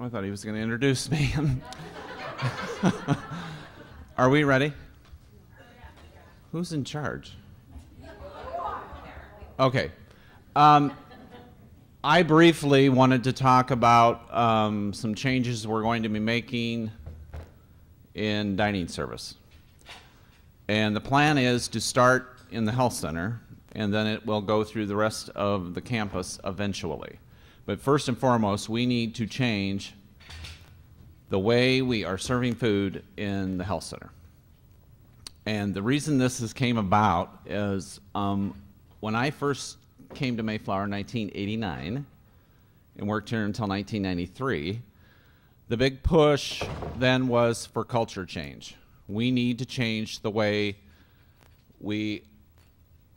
I thought he was going to introduce me. Are we ready? Who's in charge? Okay. I briefly wanted to talk about some changes we're going to be making in dining service. And the plan is to start in the health center, and then it will go through the rest of the campus eventually. But first and foremost, we need to change the way we are serving food in the health center. And the reason this came about is when I first came to Mayflower in 1989 and worked here until 1993, the big push then was for culture change. We need to change the way we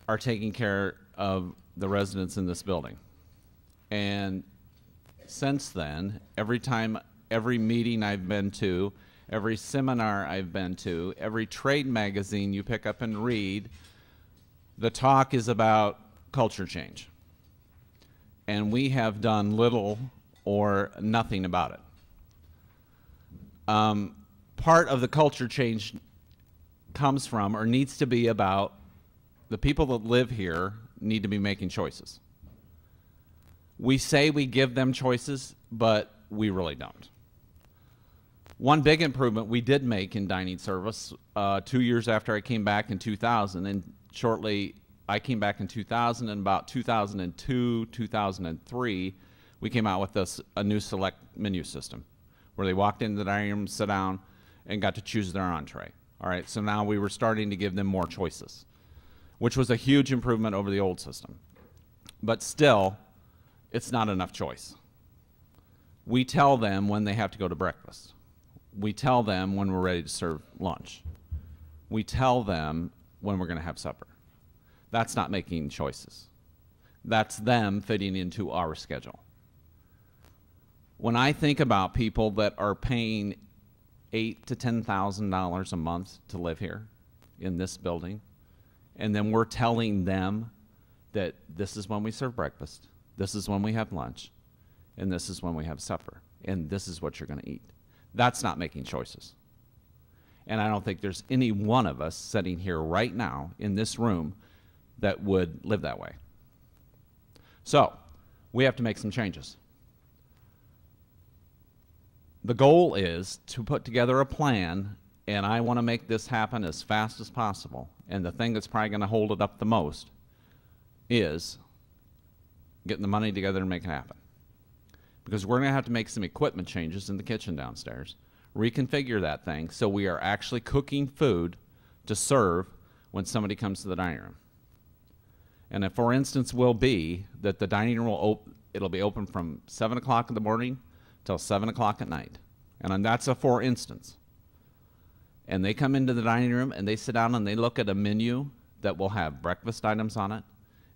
are taking care of the residents in this building. And since then, every meeting I've been to, every seminar I've been to, every trade magazine you pick up and read, the talk is about culture change. And we have done little or nothing about it. Part of the culture change comes from or needs to be about the people that live here need to be making choices. We say we give them choices, but we really don't. One big improvement we did make in dining service 2 years after I came back in 2000, and shortly I came back in 2000, and about 2002, 2003, we came out with a new select menu system where they walked into the dining room, sit down, and got to choose their entree. All right, so now we were starting to give them more choices, which was a huge improvement over the old system. But still, it's not enough choice. We tell them when they have to go to breakfast. We tell them when we're ready to serve lunch. We tell them when we're going to have supper. That's not making choices. That's them fitting into our schedule. When I think about people that are paying $8,000 to $10,000 a month to live here in this building, and then we're telling them that this is when we serve breakfast, this is when we have lunch, and this is when we have supper, and this is what you're going to eat. That's not making choices. And I don't think there's any one of us sitting here right now in this room that would live that way. So, we have to make some changes. The goal is to put together a plan, and I want to make this happen as fast as possible. And the thing that's probably going to hold it up the most is getting the money together and make it happen. Because we're going to have to make some equipment changes in the kitchen downstairs, reconfigure that thing so we are actually cooking food to serve when somebody comes to the dining room. And if, for instance, will be that the dining room it'll be open from 7 o'clock in the morning till 7 o'clock at night. And that's a for instance. And they come into the dining room and they sit down and they look at a menu that will have breakfast items on it.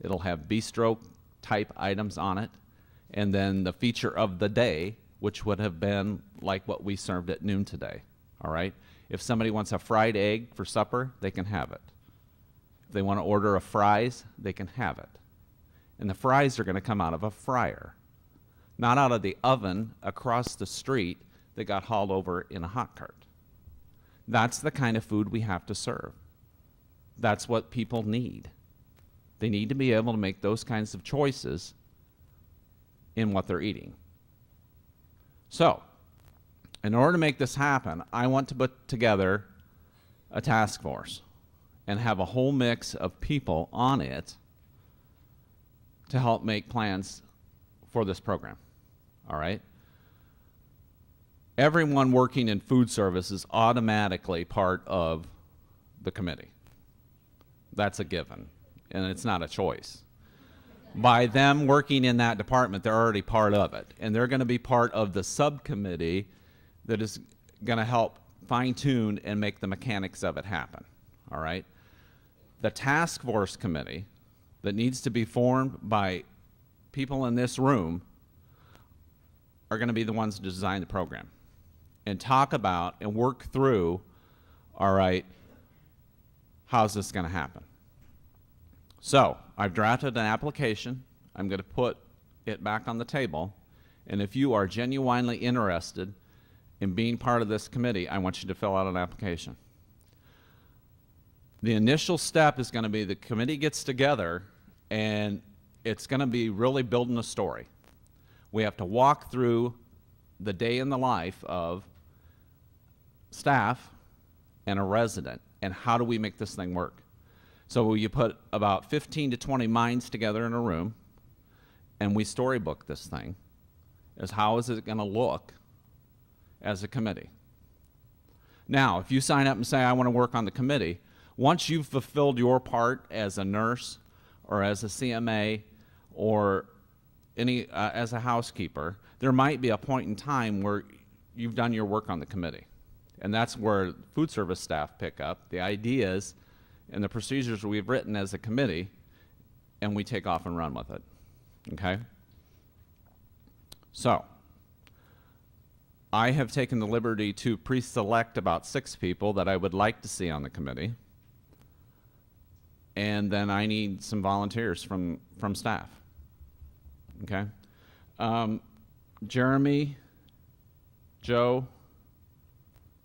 It'll have bistro type items on it. And then the feature of the day, which would have been like what we served at noon today. All right? If somebody wants a fried egg for supper, they can have it. If they want to order a fries, they can have it. And the fries are going to come out of a fryer, not out of the oven across the street that got hauled over in a hot cart. That's the kind of food we have to serve. That's what people need. They need to be able to make those kinds of choices in what they're eating. So, in order to make this happen, I want to put together a task force and have a whole mix of people on it to help make plans for this program. All right? Everyone working in food service is automatically part of the committee. That's a given, and it's not a choice. By them working in that department, they're already part of it, and they're going to be part of the subcommittee that is going to help fine-tune and make the mechanics of it happen. All right? The task force committee that needs to be formed by people in this room are going to be the ones to design the program and talk about and work through, all right, how's this going to happen? So I've drafted an application. I'm going to put it back on the table, And if you are genuinely interested in being part of this committee, I want you to fill out an application. The initial step is going to be the committee gets together, and it's going to be really building a story. We have to walk through the day in the life of staff and a resident, and how do we make this thing work? So you put about 15 to 20 minds together in a room, and we storybook this thing as how is it going to look as a committee. Now, if you sign up and say, I want to work on the committee, once you've fulfilled your part as a nurse or as a CMA or as a housekeeper, there might be a point in time where you've done your work on the committee. And that's where food service staff pick up the ideas and the procedures we've written as a committee, and we take off and run with it. Okay? So, I have taken the liberty to pre-select about 6 people that I would like to see on the committee. And then I need some volunteers from staff. Okay? Jeremy, Joe,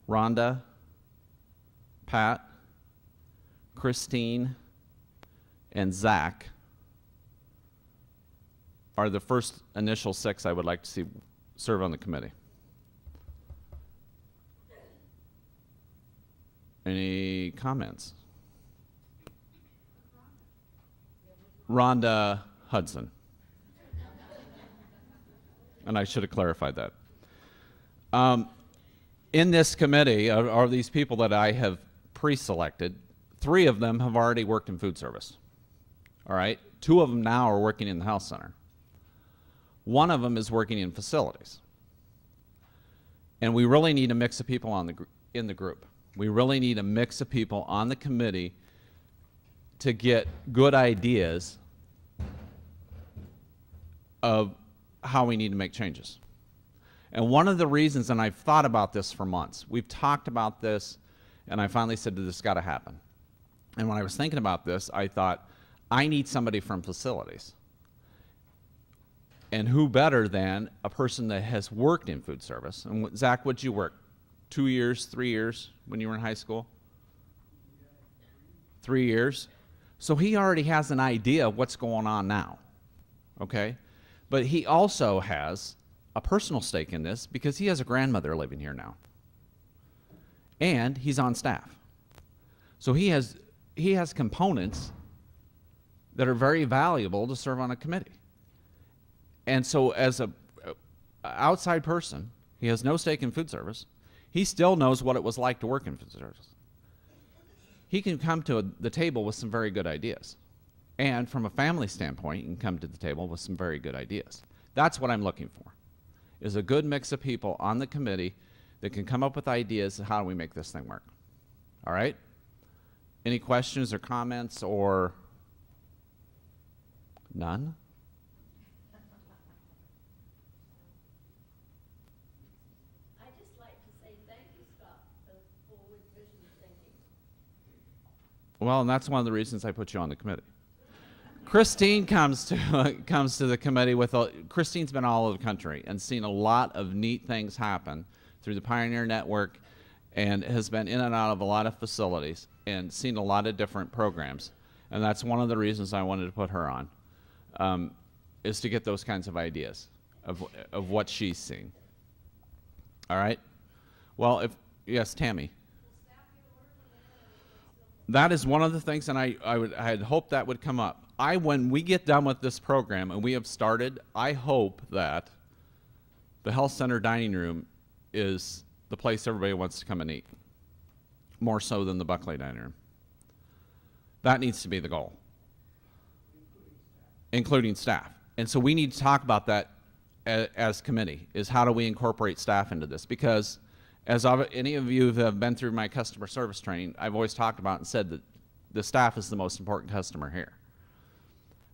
Rhonda, Pat, Christine, and Zach are the first initial 6 I would like to see serve on the committee. Any comments? Rhonda Hudson. And I should have clarified that. In this committee are these people that I have pre-selected. 3 of them have already worked in food service. All right? 2 of them now are working in the health center. 1 of them is working in facilities. And we really need a mix of people in the group. We really need a mix of people on the committee to get good ideas of how we need to make changes. And one of the reasons, and I've thought about this for months, we've talked about this, and I finally said, this has got to happen. And when I was thinking about this, I thought, I need somebody from facilities. And who better than a person that has worked in food service? And Zach, what'd you work? 2 years, 3 years when you were in high school? 3 years. So he already has an idea of what's going on now, okay? But he also has a personal stake in this because he has a grandmother living here now. And he's on staff. So he has components that are very valuable to serve on a committee. And so as a outside person, he has no stake in food service. He still knows what it was like to work in food service. He can come to the table with some very good ideas. And from a family standpoint, he can come to the table with some very good ideas. That's what I'm looking for, is a good mix of people on the committee that can come up with ideas of how do we make this thing work. All right? Any questions or comments or none? I'd just like to say thank you, Scott, for forward vision thinking. Well, and that's one of the reasons I put you on the committee. Christine comes to the committee with Christine's been all over the country and seen a lot of neat things happen through the Pioneer Network, and has been in and out of a lot of facilities and seen a lot of different programs. And that's one of the reasons I wanted to put her on, is to get those kinds of ideas of what she's seeing. All right? Well, yes, Tammy. That is one of the things, and I had hoped that would come up. When we get done with this program and we have started, I hope that the health center dining room is the place everybody wants to come and eat, more so than the Buckley dining room. That needs to be the goal, including staff. And so we need to talk about that as committee, is how do we incorporate staff into this? Because as any of you who have been through my customer service training, I've always talked about and said that the staff is the most important customer here.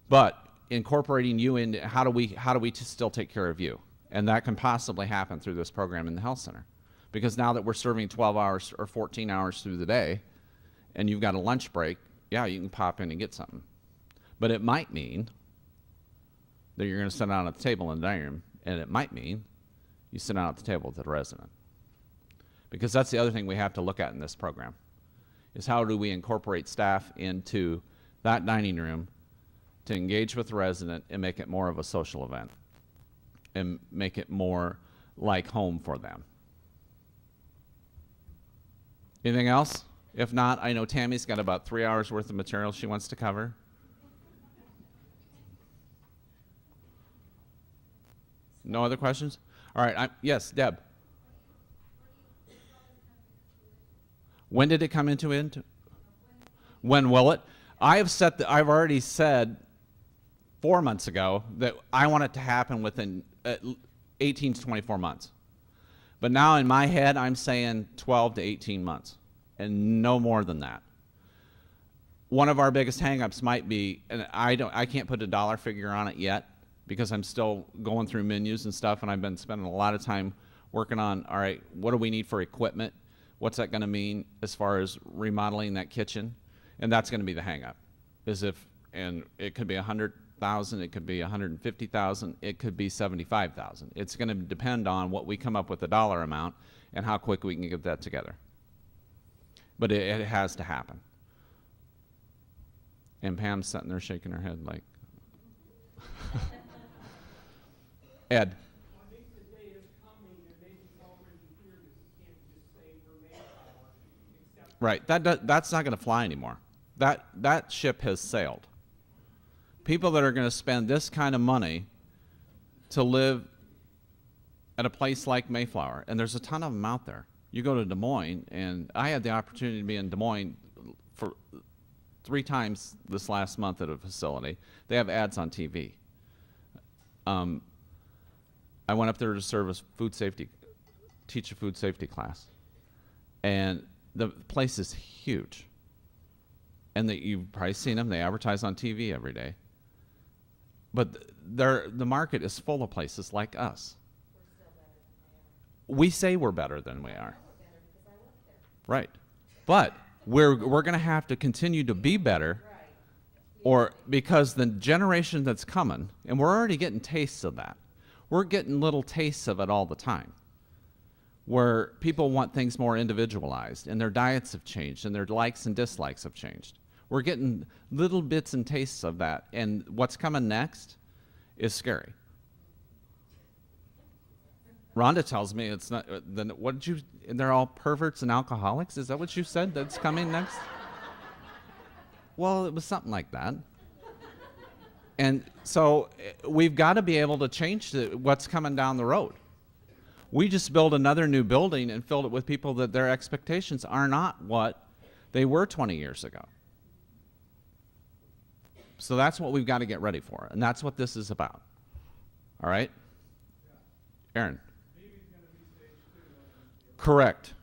But incorporating you in, how do we still take care of you? And that can possibly happen through this program in the health center. Because now that we're serving 12 hours or 14 hours through the day, and you've got a lunch break, yeah, you can pop in and get something. But it might mean that you're going to sit down at the table in the dining room And it might mean you sit down at the table with the resident. Because that's the other thing we have to look at in this program, is how do we incorporate staff into that dining room to engage with the resident and make it more of a social event and make it more like home for them. Anything else? If not, I know Tammy's got about 3 hours worth of material she wants to cover. No other questions? All right, yes, Deb. When did it come into? When will it? I've already said 4 months ago that I want it to happen within 18 to 24 months. But now in my head, I'm saying 12 to 18 months, and no more than that. One of our biggest hangups might be, and I can't put a dollar figure on it yet because I'm still going through menus and stuff, and I've been spending a lot of time working on, all right, what do we need for equipment? What's that going to mean as far as remodeling that kitchen? And that's going to be the hangup. And it could be 100,000, it could be 150,000, it could be 75,000. It's going to depend on what we come up with the dollar amount and how quick we can get that together. But it has to happen. And Pam's sitting there shaking her head like, Ed. I think the day is coming, and maybe it's already here, that you can't just say we're Mayflower, except Right, that's not going to fly anymore. That ship has sailed. People that are going to spend this kind of money to live at a place like Mayflower, and there's a ton of them out there. You go to Des Moines, and I had the opportunity to be in Des Moines for 3 times this last month at a facility. They have ads on TV. I went up there to serve teach a food safety class. And the place is huge. And you've probably seen them, they advertise on TV every day. But the market is full of places like us. We say we're better than we are. Right. But we're going to have to continue to be better, or because the generation that's coming, and we're already getting tastes of that. We're getting little tastes of it all the time, where people want things more individualized, and their diets have changed, and their likes and dislikes have changed. We're getting little bits and tastes of that, and what's coming next is scary. Rhonda tells me it's not, then what did you, they're all perverts and alcoholics? Is that what you said that's coming next? Well, it was something like that. And so we've got to be able to change what's coming down the road. We just built another new building and filled it with people that their expectations are not what they were 20 years ago. So that's what we've got to get ready for, and that's what this is about. All right? Aaron. Correct.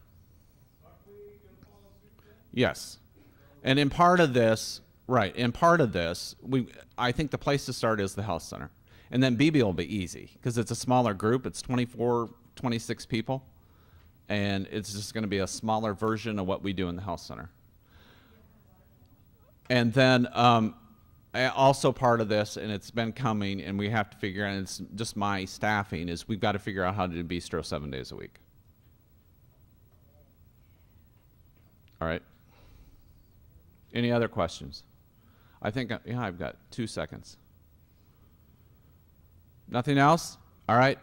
Yes. And in part of this, right, in part of this, I think the place to start is the health center. And then BB will be easy because it's a smaller group. It's 24, 26 people. And it's just going to be a smaller version of what we do in the health center. And then also part of this, and it's been coming, and we have to figure out, and it's just my staffing, is we've got to figure out how to do bistro 7 days a week. All right. Any other questions? I think, I've got 2 seconds. Nothing else? All right.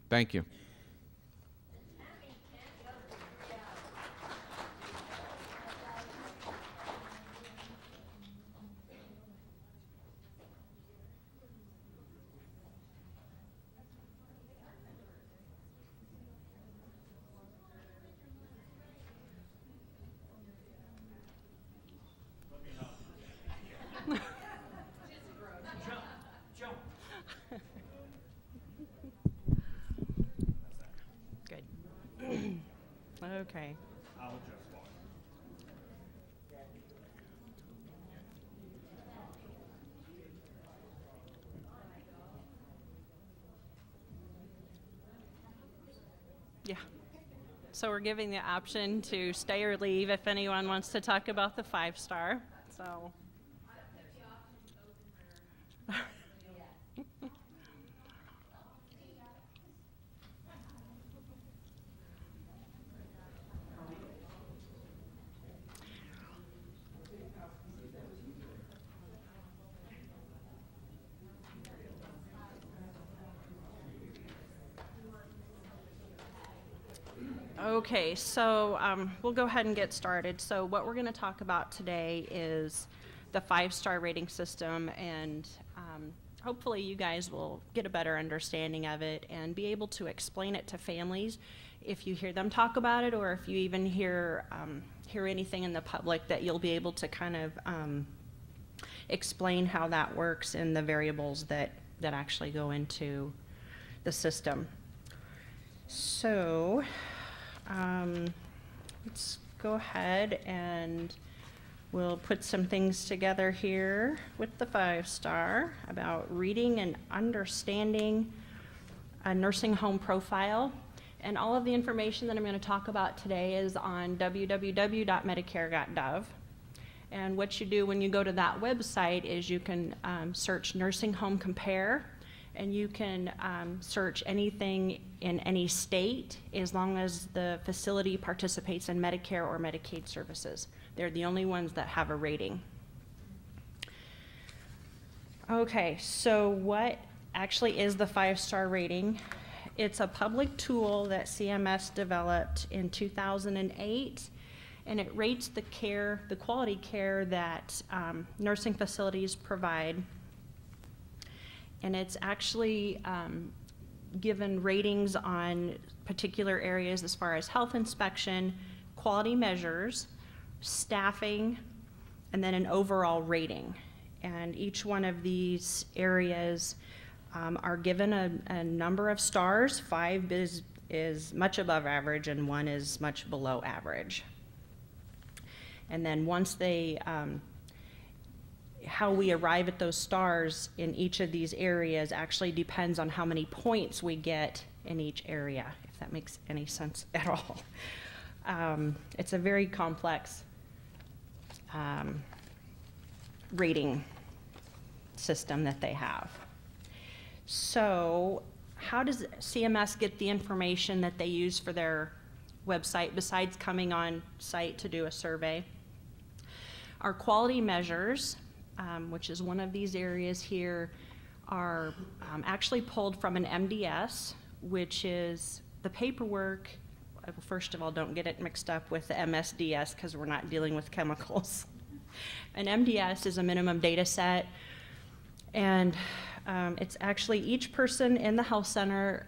Thank you. Okay. I'll just walk. Yeah. So we're giving the option to stay or leave if anyone wants to talk about the 5-star. So. Okay, so we'll go ahead and get started. So what we're going to talk about today is the 5-star rating system, and hopefully you guys will get a better understanding of it and be able to explain it to families if you hear them talk about it, or if you even hear anything in the public, that you'll be able to kind of explain how that works and the variables that actually go into the system. So let's go ahead and we'll put some things together here with the 5-star about reading and understanding a nursing home profile. And all of the information that I'm going to talk about today is on www.medicare.gov. And what you do when you go to that website is you can search nursing home compare, and you can search anything in any state as long as the facility participates in Medicare or Medicaid services. They're the only ones that have a rating. Okay, so what actually is the 5-star rating? It's a public tool that CMS developed in 2008, and it rates the care, the quality care that nursing facilities provide. And it's actually given ratings on particular areas as far as health inspection, quality measures, staffing, and then an overall rating. And each one of these areas are given a number of stars. 5 is much above average, and 1 is much below average. And then once they how we arrive at those stars in each of these areas actually depends on how many points we get in each area, if that makes any sense at all. It's a very complex rating system that they have. So how does CMS get the information that they use for their website besides coming on site to do a survey? Our quality measures, which is one of these areas here, are actually pulled from an MDS, which is the paperwork. First of all, don't get it mixed up with the MSDS because we're not dealing with chemicals. An MDS is a minimum data set, and it's actually each person in the health center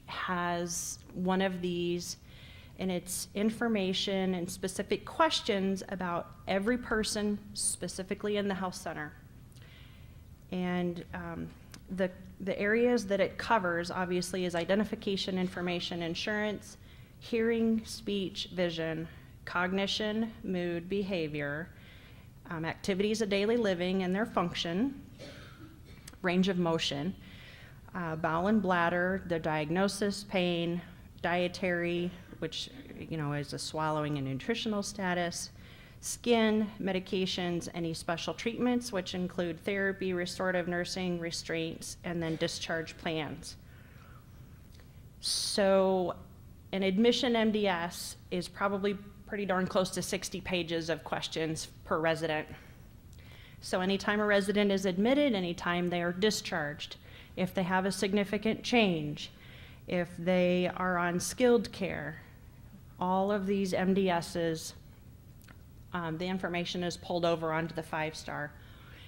has one of these, and it's information and specific questions about every person specifically in the health center. And the areas that it covers obviously is identification, information, insurance, hearing, speech, vision, cognition, mood, behavior, activities of daily living and their function, range of motion, bowel and bladder, the diagnosis, pain, dietary, which is a swallowing and nutritional status, skin, medications, any special treatments, which include therapy, restorative nursing, restraints, and then discharge plans. So an admission MDS is probably pretty darn close to 60 pages of questions per resident. So anytime a resident is admitted, anytime they are discharged, if they have a significant change, if they are on skilled care, all of these MDSs, the information is pulled over onto the 5-star,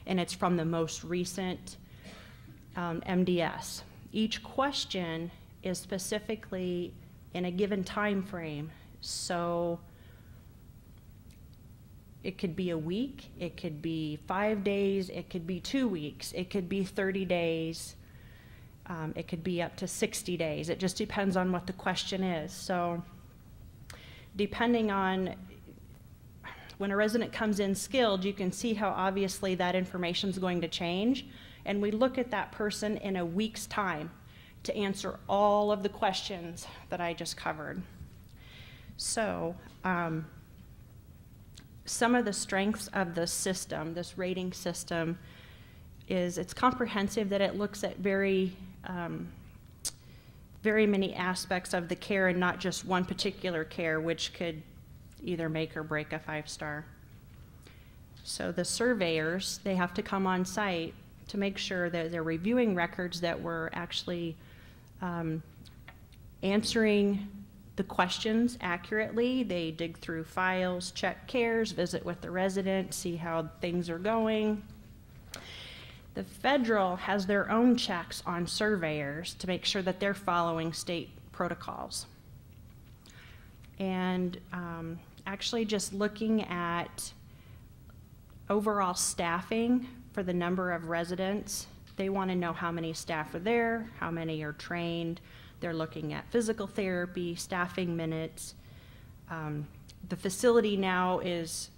and it's from the most recent MDS. Each question is specifically in a given time frame, so it could be a week, it could be 5 days, it could be 2 weeks, it could be 30 days, it could be up to 60 days. It just depends on what the question is. So depending on when a resident comes in skilled, you can see how obviously that information is going to change. And we look at that person in a week's time to answer all of the questions that I just covered. So some of the strengths of the system, this rating system, is it's comprehensive, that it looks at very many aspects of the care and not just one particular care, which could either make or break a 5-star. So the surveyors, they have to come on site to make sure that they're reviewing records, that we're actually answering the questions accurately. They dig through files, check cares, visit with the resident, see how things are going. The federal has their own checks on surveyors to make sure that they're following state protocols. And actually just looking at overall staffing for the number of residents, they want to know how many staff are there, how many are trained. They're looking at physical therapy, staffing minutes. The facility now is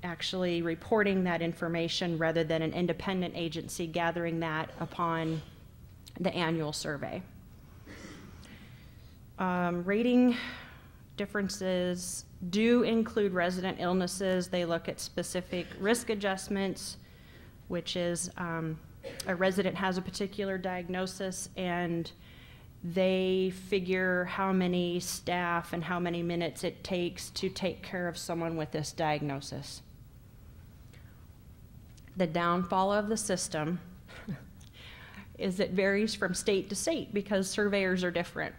actually reporting that information rather than an independent agency gathering that upon the annual survey. Rating differences do include resident illnesses. They look at specific risk adjustments, which is a resident has a particular diagnosis and they figure how many staff and how many minutes it takes to take care of someone with this diagnosis. The downfall of the system is it varies from state to state because surveyors are different.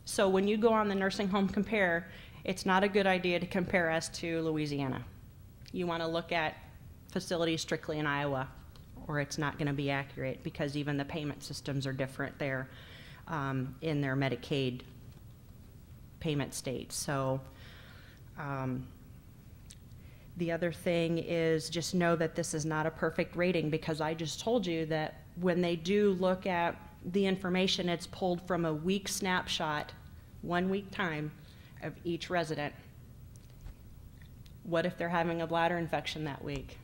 So when you go on the nursing home compare, it's not a good idea to compare us to Louisiana. You want to look at facilities strictly in Iowa, or it's not going to be accurate because even the payment systems are different there in their Medicaid payment states. So the other thing is just know that this is not a perfect rating because I just told you that when they do look at the information, it's pulled from a week snapshot, 1 week time of each resident. What if they're having a bladder infection that week?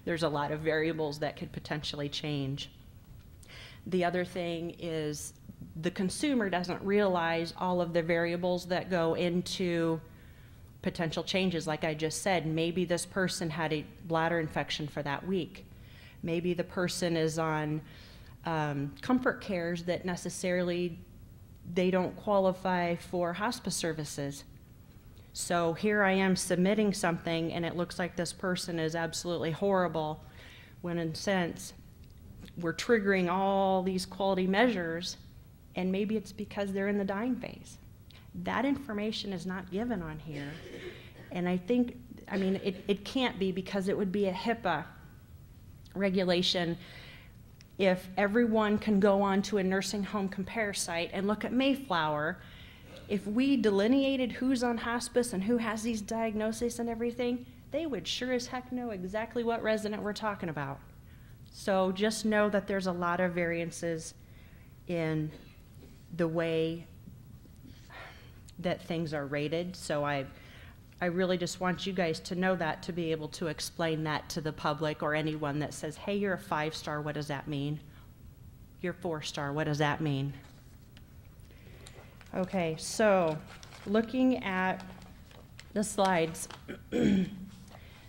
There's a lot of variables that could potentially change. The other thing is the consumer doesn't realize all of the variables that go into potential changes. Like I just said, maybe this person had a bladder infection for that week. Maybe the person is on comfort cares that necessarily they don't qualify for hospice services. So here I am submitting something and it looks like this person is absolutely horrible, when in a sense we're triggering all these quality measures and maybe it's because they're in the dying phase. That information is not given on here. And I think, I mean, it can't be because it would be a HIPAA regulation if everyone can go onto a nursing home compare site and look at Mayflower. If we delineated who's on hospice and who has these diagnoses and everything, they would sure as heck know exactly what resident we're talking about. So just know that there's a lot of variances in the way that things are rated. So I really just want you guys to know that, to be able to explain that to the public or anyone that says, hey, you're a 5-star, what does that mean? You're 4-star, what does that mean? Okay, so looking at the slides.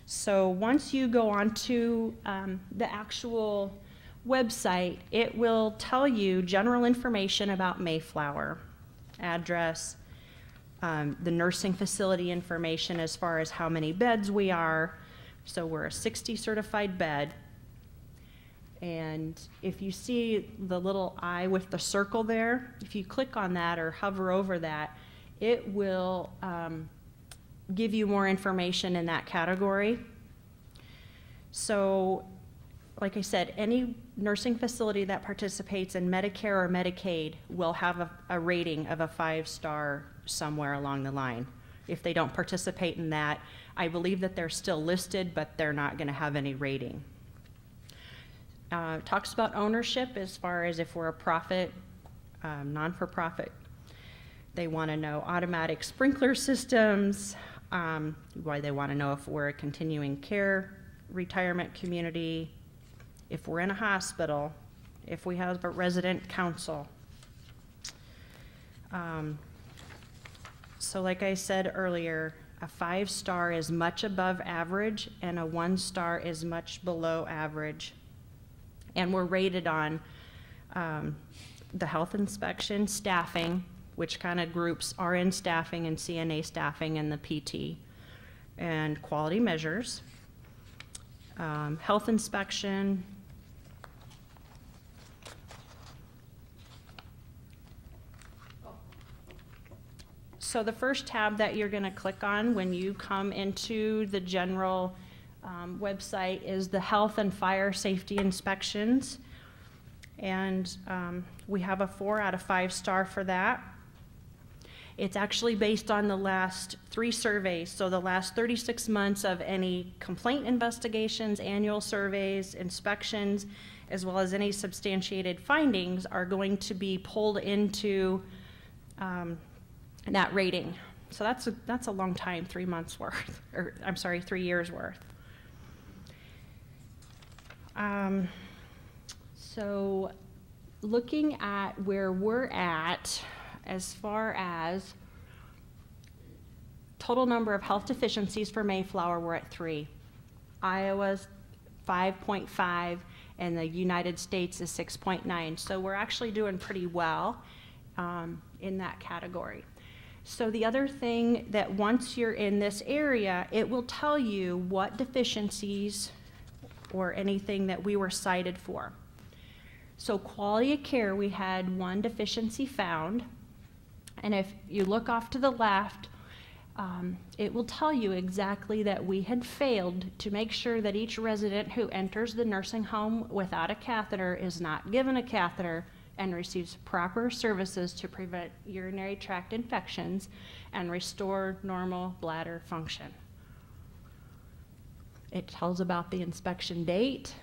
So once you go onto the actual website, it will tell you general information about Mayflower, address, the nursing facility information as far as how many beds we are. So we're a 60 certified bed. And if you see the little eye with the circle there, if you click on that or hover over that, it will give you more information in that category. So, like I said, any nursing facility that participates in Medicare or Medicaid will have a rating of a 5-star somewhere along the line. If they don't participate in that, I believe that they're still listed, but they're not going to have any rating. Talks about ownership as far as if we're a profit, non-for-profit. They want to know automatic sprinkler systems, why they want to know if we're a continuing care retirement community, if we're in a hospital, if we have a resident council. So like I said earlier, a 5-star is much above average and a 1-star is much below average. And we're rated on the health inspection, staffing, which kind of groups RN staffing and CNA staffing and the PT, and quality measures, health inspection, So the first tab that you're going to click on when you come into the general website is the health and fire safety inspections. And we have a 4 out of 5 star for that. It's actually based on the last 3 surveys, so the last 36 months of any complaint investigations, annual surveys, inspections, as well as any substantiated findings are going to be pulled into that rating. So that's a long time, 3 months worth, or I'm sorry, 3 years worth. So looking at where we're at as far as total number of health deficiencies for Mayflower, we're at 3. Iowa's 5.5, and the United States is 6.9. So we're actually doing pretty well in that category. So the other thing that once you're in this area, it will tell you what deficiencies or anything that we were cited for. So quality of care, we had 1 deficiency found. And if you look off to the left, it will tell you exactly that we had failed to make sure that each resident who enters the nursing home without a catheter is not given a catheter and receives proper services to prevent urinary tract infections and restore normal bladder function. It tells about the inspection date,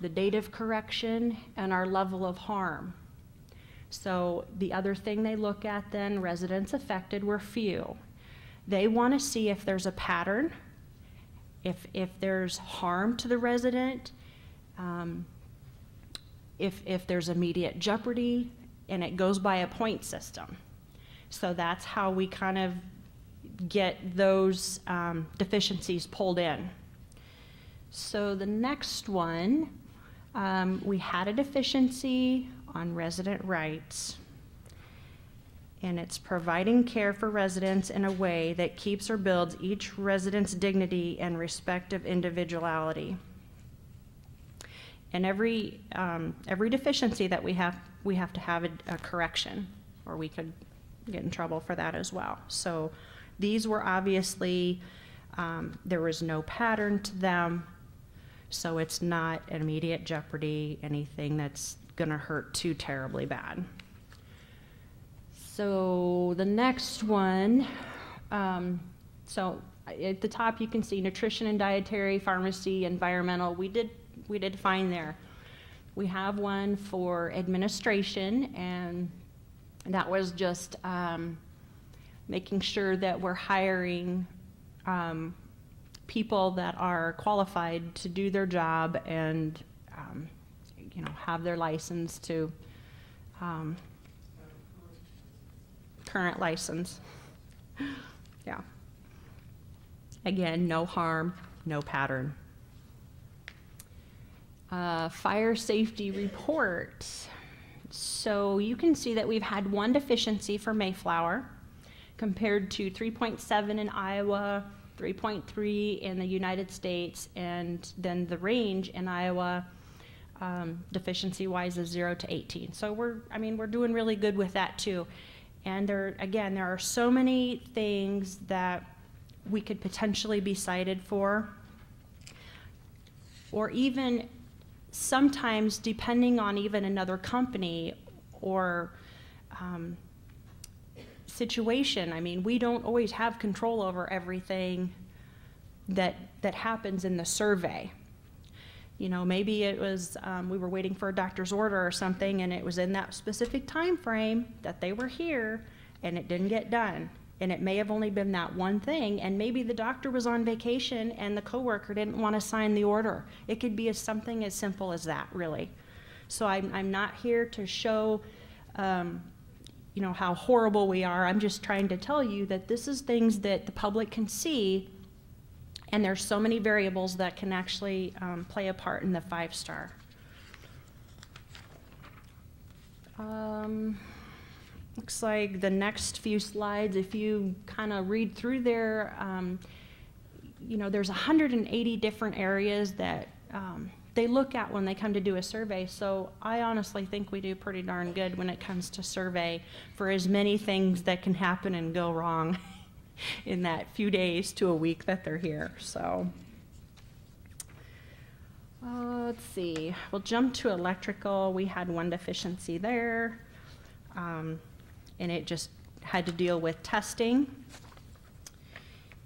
the date of correction, and our level of harm. So the other thing they look at then, residents affected were few. They want to see if there's a pattern, if there's harm to the resident, if there's immediate jeopardy, and it goes by a point system. So that's how we kind of get those deficiencies pulled in. So the next one, we had a deficiency on resident rights, and it's providing care for residents in a way that keeps or builds each resident's dignity and respective individuality. And every deficiency that we have to have a correction, or we could get in trouble for that as well. So these were obviously, there was no pattern to them, so it's not an immediate jeopardy, anything that's gonna hurt too terribly bad. So the next one, so at the top you can see nutrition and dietary, pharmacy, environmental. We did find there. We have one for administration, and that was just making sure that we're hiring people that are qualified to do their job and have their license to current license. Yeah. Again, no harm, no pattern. Fire safety report. So you can see that we've had 1 deficiency for Mayflower compared to 3.7 in Iowa, 3.3 in the United States, and then the range in Iowa deficiency-wise is 0 to 18. So we're doing really good with that too. And there are so many things that we could potentially be cited for, or even sometimes depending on even another company or situation. I mean, we don't always have control over everything that happens in the survey. Maybe it was we were waiting for a doctor's order or something, and it was in that specific time frame that they were here, and it didn't get done. And it may have only been that one thing, and maybe the doctor was on vacation and the coworker didn't want to sign the order. It could be something as simple as that, really. So I'm not here to show how horrible we are. I'm just trying to tell you that this is things that the public can see, and there's so many variables that can actually play a part in the 5-star. Looks like the next few slides, if you kind of read through there, there's 180 different areas that they look at when they come to do a survey. So I honestly think we do pretty darn good when it comes to survey for as many things that can happen and go wrong in that few days to a week that they're here. So let's see, we'll jump to electrical. We had one deficiency there, and it just had to deal with testing.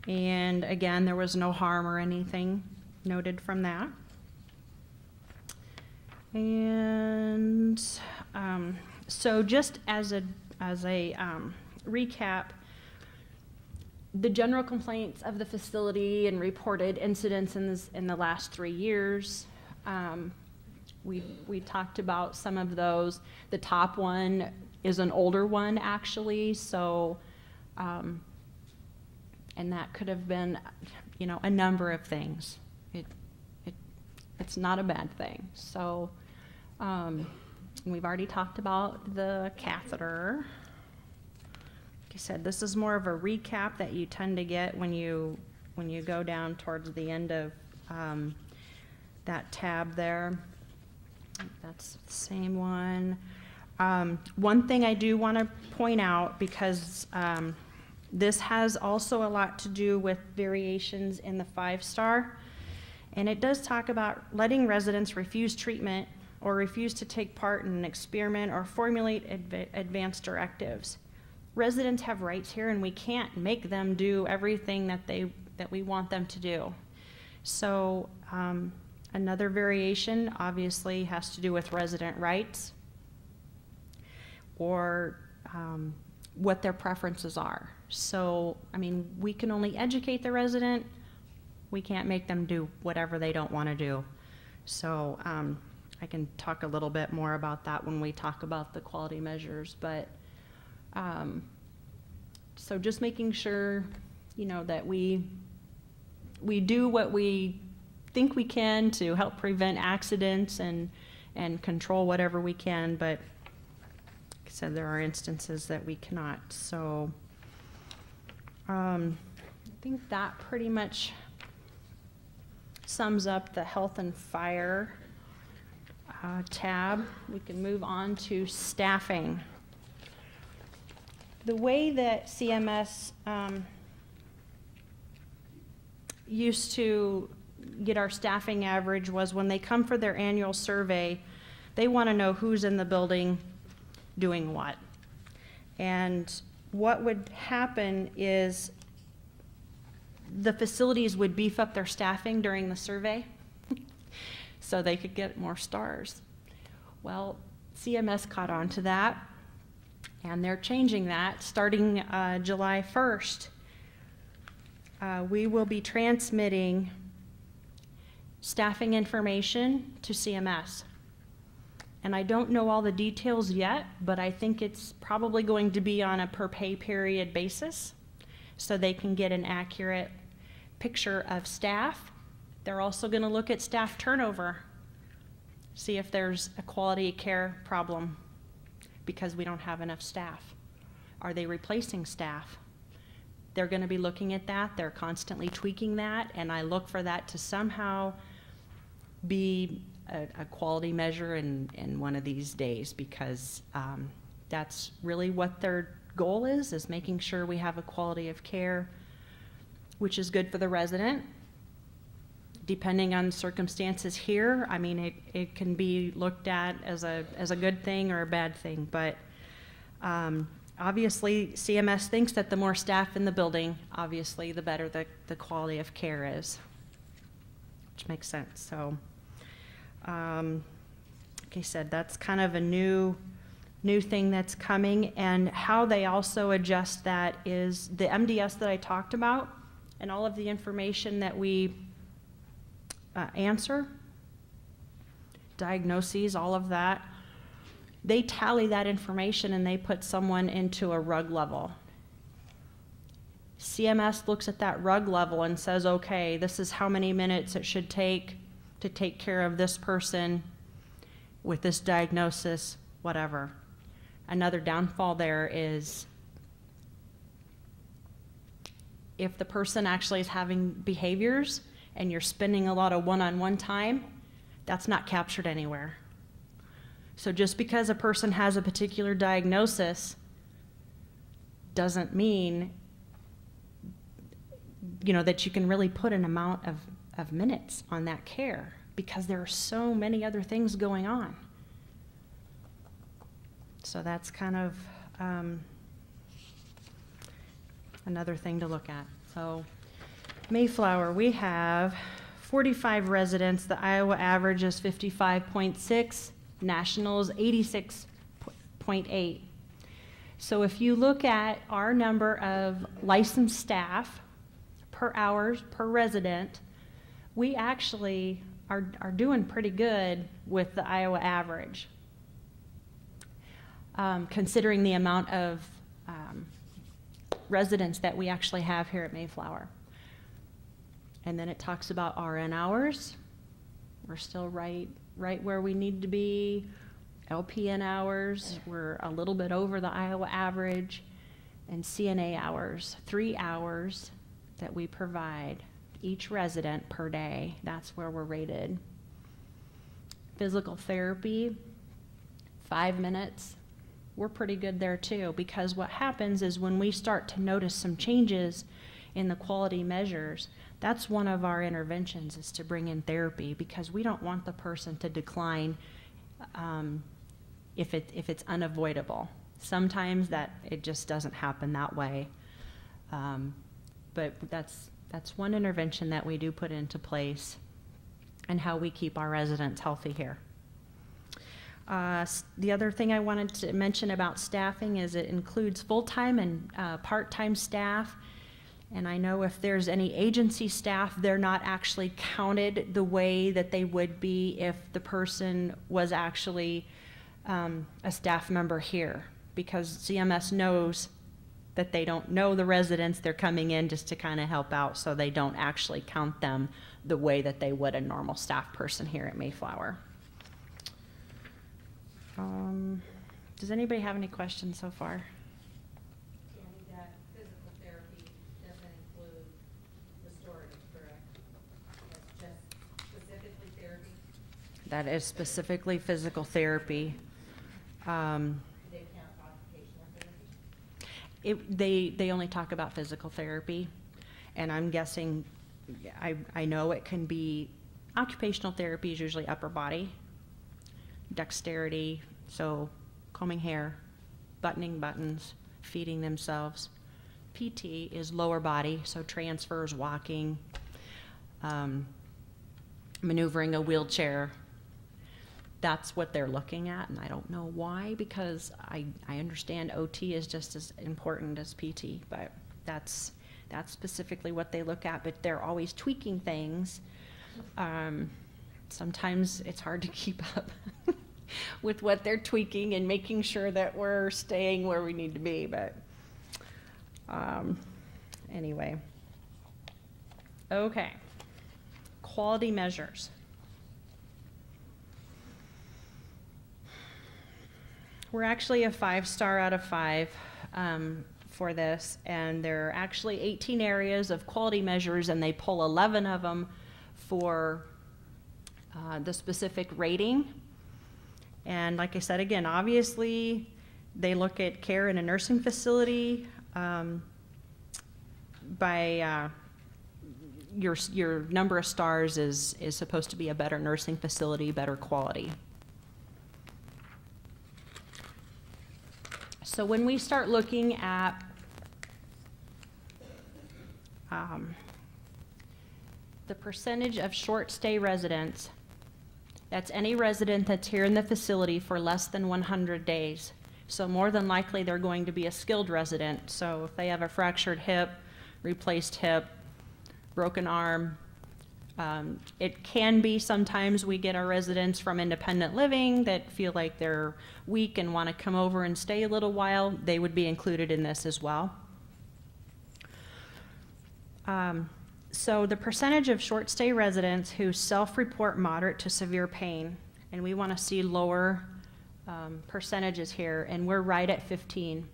And again, there was no harm or anything noted from that. And so just as a recap, the general complaints of the facility and reported incidents in the last 3 years, we talked about some of those. The top one is an older one, actually, so and that could have been, a number of things. It's not a bad thing. So we've already talked about the catheter. Like I said, this is more of a recap that you tend to get when you go down towards the end of that tab there. That's the same one. One thing I do want to point out, because this has also a lot to do with variations in the 5-star, and it does talk about letting residents refuse treatment or refuse to take part in an experiment or formulate advanced directives. Residents have rights here, and we can't make them do everything that we want them to do. So another variation obviously has to do with resident rights or what their preferences are. So, we can only educate the resident. We can't make them do whatever they don't want to do. So I can talk a little bit more about that when we talk about the quality measures, but so just making sure, that we do what we think we can to help prevent accidents and control whatever we can, but like I said, there are instances that we cannot. So I think that pretty much sums up the health and fire tab. We can move on to staffing. The way that CMS used to get our staffing average was when they come for their annual survey, they want to know who's in the building doing what. And what would happen is the facilities would beef up their staffing during the survey so they could get more stars. Well, CMS caught on to that, and they're changing that starting July 1st. We will be transmitting staffing information to CMS. And I don't know all the details yet, but I think it's probably going to be on a per pay period basis so they can get an accurate picture of staff. They're also going to look at staff turnover, see if there's a quality of care problem because we don't have enough staff. Are they replacing staff? They're going to be looking at that. They're constantly tweaking that, and I look for that to somehow be a quality measure in one of these days, because that's really what their goal is making sure we have a quality of care, which is good for the resident. Depending on circumstances here, it can be looked at as a good thing or a bad thing, but obviously CMS thinks that the more staff in the building, obviously the better the quality of care is, which makes sense. So like I said, that's kind of a new thing that's coming, and how they also adjust that is the MDS that I talked about and all of the information that we answer, diagnoses, all of that. They tally that information and they put someone into a rug level. CMS looks at that rug level and says, okay, this is how many minutes it should take to take care of this person with this diagnosis, whatever. Another downfall there is if the person actually is having behaviors and you're spending a lot of one-on-one time, That's not captured anywhere. So just because a person has a particular diagnosis doesn't mean, that you can really put an amount of minutes on that care, because there are so many other things going on. So that's kind of another thing to look at. So Mayflower, we have 45 residents. The Iowa average is 55.6, national is 86.8. So if you look at our number of licensed staff per hours per resident, we actually are doing pretty good with the Iowa average, considering the amount of residents that we actually have here at Mayflower. And then it talks about RN hours. We're still right where we need to be. LPN hours, we're a little bit over the Iowa average. And CNA hours, 3 hours that we provide each resident per day. That's where we're rated. Physical therapy, 5 minutes. We're pretty good there too, because what happens is when we start to notice some changes in the quality measures, that's one of our interventions, is to bring in therapy, because we don't want the person to decline if it's unavoidable. Sometimes that it just doesn't happen that way, but that's one intervention that we do put into place, and how we keep our residents healthy here. The other thing I wanted to mention about staffing is it includes full-time and part-time staff. And I know if there's any agency staff, they're not actually counted the way that they would be if the person was actually a staff member here, because CMS knows that they don't know the residents. They're coming in just to kind of help out, so they don't actually count them the way that they would a normal staff person here at Mayflower. Does anybody have any questions so far? Tammy, that physical therapy doesn't include restorative, correct? That's just specifically therapy? That is specifically physical therapy. Do they count occupational therapy? They only talk about physical therapy, and I'm guessing, I know it can be, occupational therapy is usually upper body, dexterity, so combing hair, buttoning buttons, feeding themselves. PT is lower body, so transfers, walking, maneuvering a wheelchair. That's what they're looking at, and I don't know why, because I understand OT is just as important as PT, but that's specifically what they look at, but they're always tweaking things. Sometimes it's hard to keep up with what they're tweaking and making sure that we're staying where we need to be, but anyway. Okay, quality measures. We're actually a 5-star out of 5 for this, and there are actually 18 areas of quality measures, and they pull 11 of them for the specific rating. And like I said, again, obviously they look at care in a nursing facility by your number of stars is supposed to be a better nursing facility, better quality. So when we start looking at the percentage of short stay residents, that's any resident that's here in the facility for less than 100 days. So more than likely they're going to be a skilled resident. So if they have a fractured hip, replaced hip, broken arm, it can be sometimes we get our residents from independent living that feel like they're weak and want to come over and stay a little while. They would be included in this as well. So the percentage of short stay residents who self-report moderate to severe pain, and we want to see lower percentages here, and we're right at 15.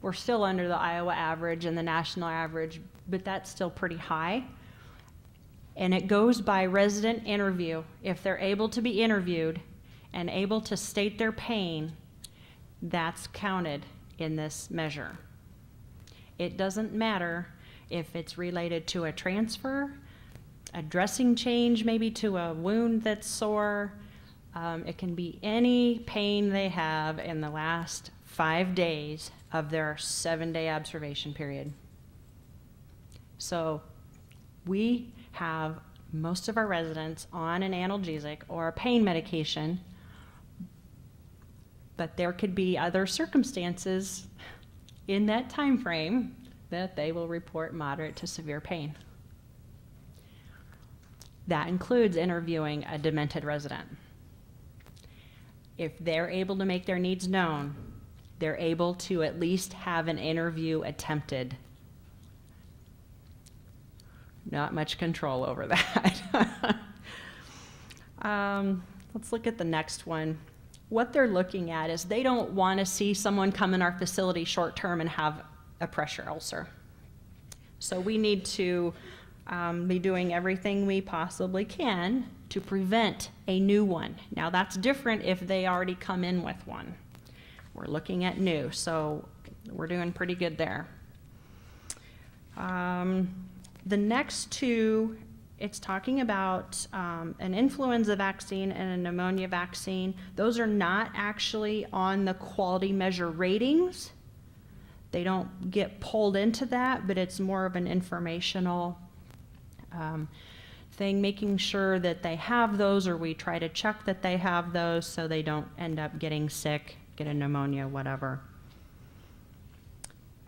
We're still under the Iowa average and the national average, but that's still pretty high. And it goes by resident interview. If they're able to be interviewed and able to state their pain, that's counted in this measure. It doesn't matter if it's related to a transfer, a dressing change, maybe to a wound that's sore. It can be any pain they have in the last 5 days of their 7-day observation period. So we have most of our residents on an analgesic or a pain medication, but there could be other circumstances in that time frame that they will report moderate to severe pain. That includes interviewing a demented resident. If they're able to make their needs known, they're able to at least have an interview attempted. Not much control over that. Let's look at the next one. What they're looking at is they don't want to see someone come in our facility short term and have a pressure ulcer. So we need to be doing everything we possibly can to prevent a new one. Now that's different if they already come in with one. We're looking at new, so we're doing pretty good there. The next two, it's talking about an influenza vaccine and a pneumonia vaccine. Those are not actually on the quality measure ratings. They don't get pulled into that, but it's more of an informational thing, making sure that they have those, or we try to check that they have those so they don't end up getting sick, get a pneumonia, whatever.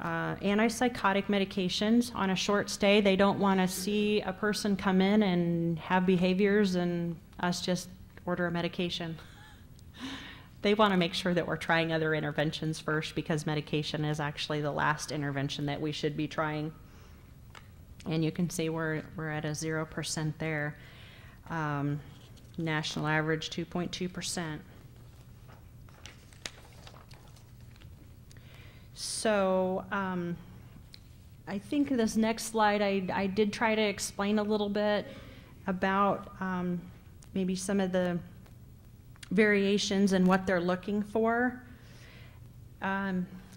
Antipsychotic medications on a short stay, they don't want to see a person come in and have behaviors and us just order a medication. They want to make sure that we're trying other interventions first, because medication is actually the last intervention that we should be trying. And you can see we're at a 0% there. National average 2.2%. So I think this next slide, I did try to explain a little bit about maybe some of the variations and what they're looking for.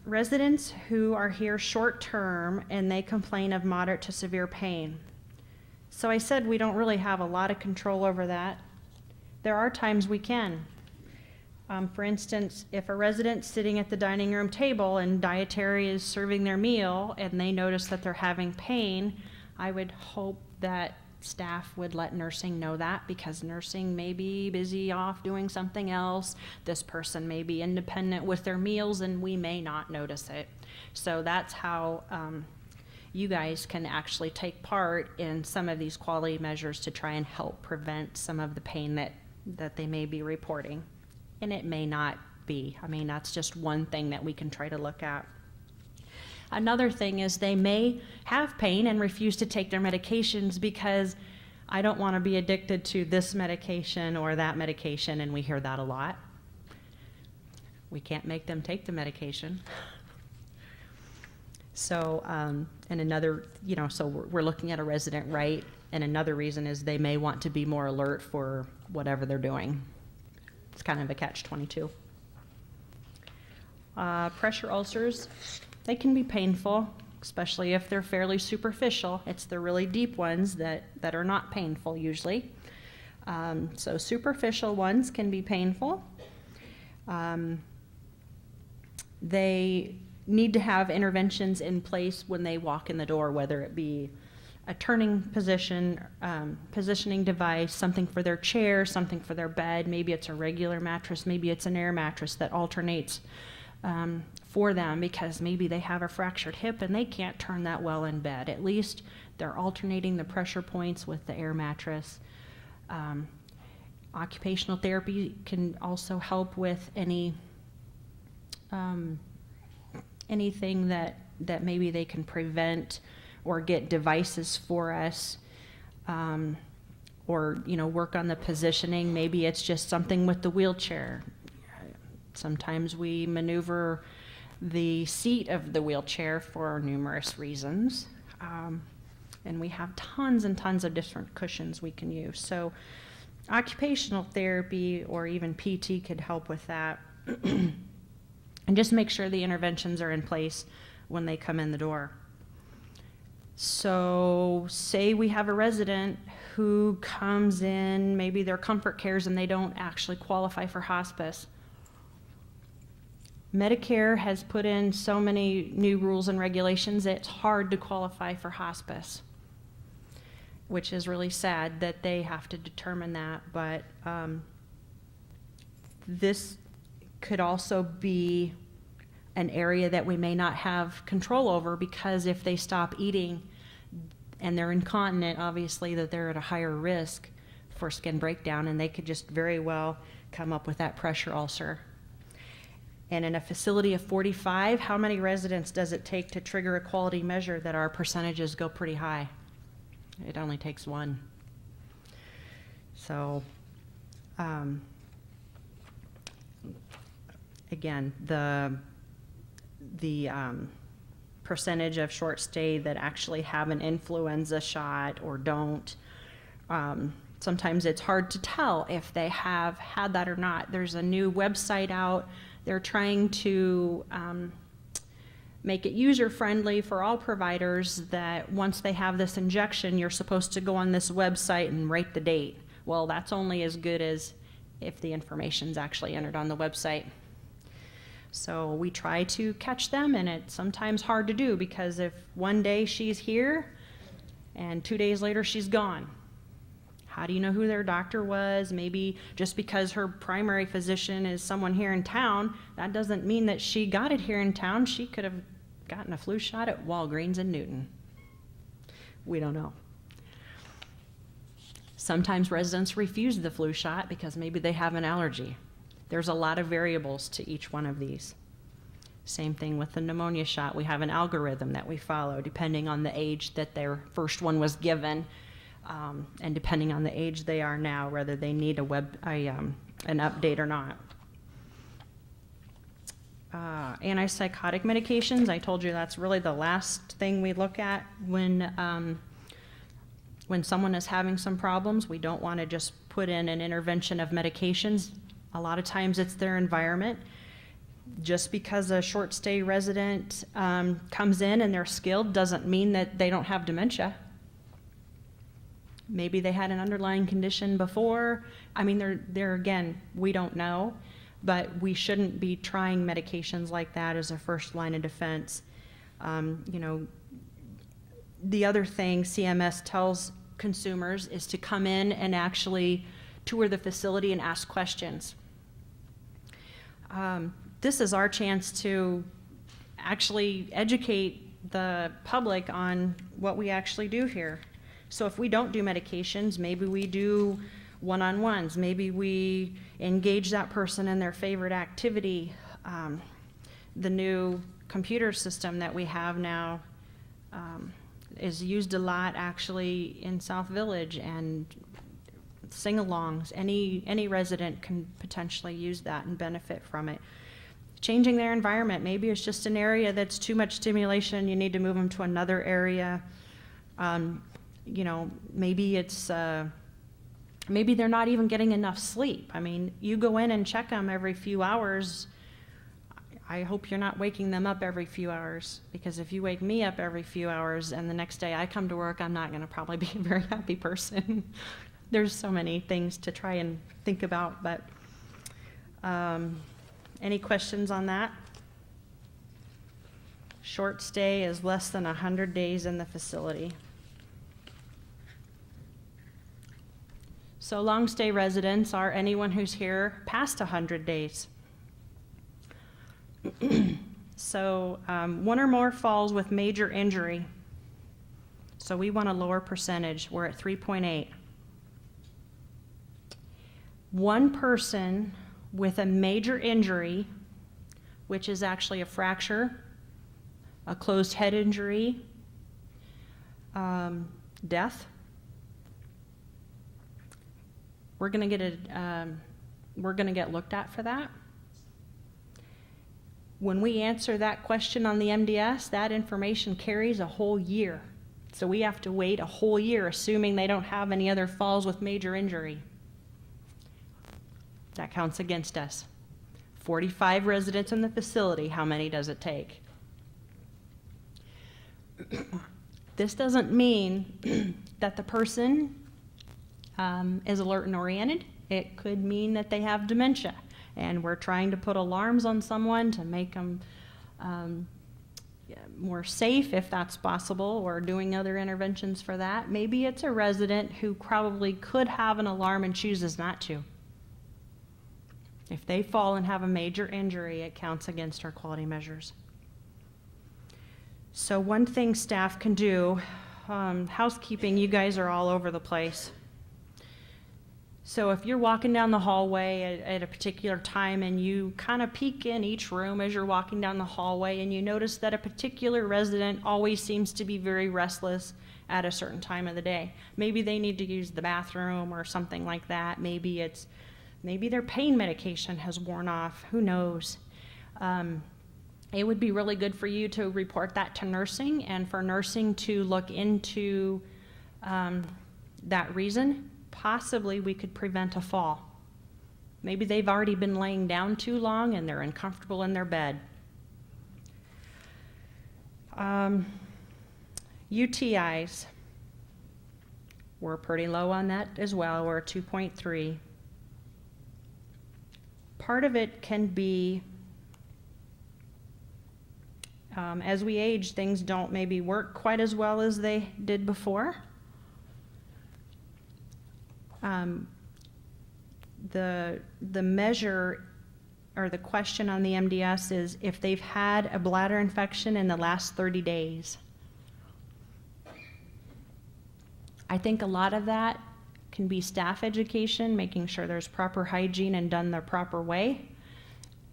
Residents who are here short term and they complain of moderate to severe pain. So I said we don't really have a lot of control over that. There are times we can. For instance, if a resident's sitting at the dining room table and dietary is serving their meal and they notice that they're having pain, I would hope that staff would let nursing know that, because nursing may be busy off doing something else. This person may be independent with their meals and we may not notice it. So that's how you guys can actually take part in some of these quality measures to try and help prevent some of the pain that they may be reporting. And it may not be. I mean, that's just one thing that we can try to look at. Another thing is they may have pain and refuse to take their medications because I don't want to be addicted to this medication or that medication, and we hear that a lot. We can't make them take the medication. So, and another, so we're looking at a resident right, and another reason is they may want to be more alert for whatever they're doing. It's kind of a catch-22. Pressure ulcers, they can be painful, especially if they're fairly superficial. It's the really deep ones that are not painful usually. So superficial ones can be painful. They need to have interventions in place when they walk in the door, whether it be a turning position, positioning device, something for their chair, something for their bed. Maybe it's a regular mattress, maybe it's an air mattress that alternates for them because maybe they have a fractured hip and they can't turn that well in bed. At least they're alternating the pressure points with the air mattress. Occupational therapy can also help with anything that maybe they can prevent or get devices for us, or work on the positioning. Maybe it's just something with the wheelchair. Sometimes we maneuver the seat of the wheelchair for numerous reasons. And we have tons and tons of different cushions we can use. So occupational therapy or even PT could help with that. And just make sure the interventions are in place when they come in the door. So say we have a resident who comes in, maybe they're comfort cares and they don't actually qualify for hospice. Medicare has put in so many new rules and regulations, it's hard to qualify for hospice, which is really sad that they have to determine that. But this could also be an area that we may not have control over, because if they stop eating and they're incontinent, obviously that they're at a higher risk for skin breakdown, and they could just very well come up with that pressure ulcer. And in a facility of 45, how many residents does it take to trigger a quality measure that our percentages go pretty high? It only takes one. So, again, the percentage of short stay that actually have an influenza shot or don't, sometimes it's hard to tell if they have had that or not. There's a new website out. They're trying to make it user-friendly for all providers, that once they have this injection, you're supposed to go on this website and write the date. Well, that's only as good as if the information's actually entered on the website. So we try to catch them, and it's sometimes hard to do, because if one day she's here and 2 days later she's gone, how do you know who their doctor was? Maybe just because her primary physician is someone here in town, that doesn't mean that she got it here in town. She could have gotten a flu shot at Walgreens in Newton. We don't know. Sometimes residents refuse the flu shot because maybe they have an allergy. There's a lot of variables to each one of these. Same thing with the pneumonia shot. We have an algorithm that we follow depending on the age that their first one was given, and depending on the age they are now, whether they need an update or not. Antipsychotic medications, I told you that's really the last thing we look at when someone is having some problems. We don't want to just put in an intervention of medications. A lot of times it's their environment. Just because a short stay resident comes in and they're skilled doesn't mean that they don't have dementia. Maybe they had an underlying condition before. I mean, they're again, we don't know, but we shouldn't be trying medications like that as a first line of defense. The other thing CMS tells consumers is to come in and actually tour the facility and ask questions. This is our chance to actually educate the public on what we actually do here. So if we don't do medications, maybe we do one-on-ones, maybe we engage that person in their favorite activity. The new computer system that we have now is used a lot actually in South Village, and sing-alongs. Any resident can potentially use that and benefit from it. Changing their environment. Maybe it's just an area that's too much stimulation. You need to move them to another area. Maybe it's maybe they're not even getting enough sleep. I mean, you go in and check them every few hours. I hope you're not waking them up every few hours, because if you wake me up every few hours and the next day I come to work, I'm not going to probably be a very happy person. There's so many things to try and think about, but any questions on that? Short stay is less than 100 days in the facility. So long stay residents are anyone who's here past 100 days. So one or more falls with major injury. So we want a lower percentage. We're at 3.8. One person with a major injury, which is actually a fracture, a closed head injury, death. We're going to get looked at for that. When we answer that question on the MDS, that information carries a whole year. So we have to wait a whole year, assuming they don't have any other falls with major injury. That counts against us. 45 residents in the facility, how many does it take? This doesn't mean that the person is alert and oriented. It could mean that they have dementia, and we're trying to put alarms on someone to make them more safe if that's possible, or doing other interventions for that. Maybe it's a resident who probably could have an alarm and chooses not to. If they fall and have a major injury, it counts against our quality measures. So one thing staff can do, housekeeping, you guys are all over the place. So if you're walking down the hallway at a particular time and you kind of peek in each room as you're walking down the hallway and you notice that a particular resident always seems to be very restless at a certain time of the day. Maybe they need to use the bathroom or something like that. Maybe their pain medication has worn off. Who knows? It would be really good for you to report that to nursing and for nursing to look into that reason. Possibly we could prevent a fall. Maybe they've already been laying down too long and they're uncomfortable in their bed. UTIs, we're pretty low on that as well. We're at 2.3. Part of it can be, as we age, things don't maybe work quite as well as they did before. The measure or the question on the MDS is if they've had a bladder infection in the last 30 days. I think a lot of that can be staff education, making sure there's proper hygiene and done the proper way.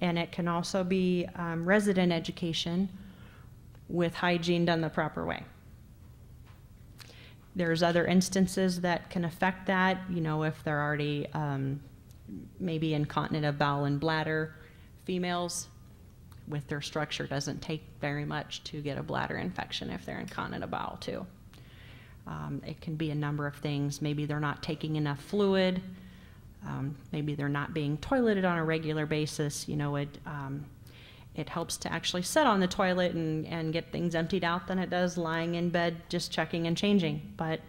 And it can also be resident education with hygiene done the proper way. There's other instances that can affect that, if they're already maybe incontinent of bowel and bladder. Females with their structure doesn't take very much to get a bladder infection if they're incontinent of bowel too. It can be a number of things. Maybe they're not taking enough fluid. Maybe they're not being toileted on a regular basis. It helps to actually sit on the toilet and get things emptied out than it does lying in bed just checking and changing. But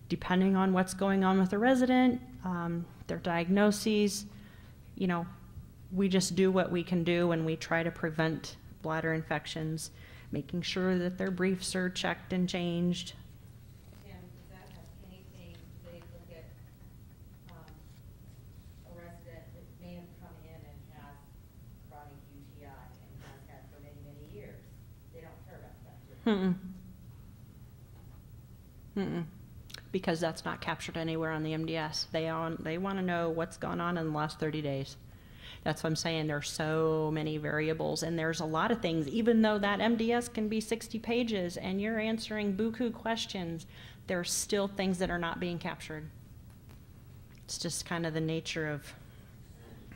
depending on what's going on with the resident, their diagnoses, we just do what we can do and we try to prevent bladder infections, making sure that their briefs are checked and changed. Tim, does that have anything, they look at a resident that may have come in and has chronic UTI and has had for many, many years? They don't care about that, do they? Because that's not captured anywhere on the MDS. They want to know what's gone on in the last 30 days. That's what I'm saying. There's so many variables, and there's a lot of things. Even though that MDS can be 60 pages and you're answering buku questions, there's still things that are not being captured. It's just kind of the nature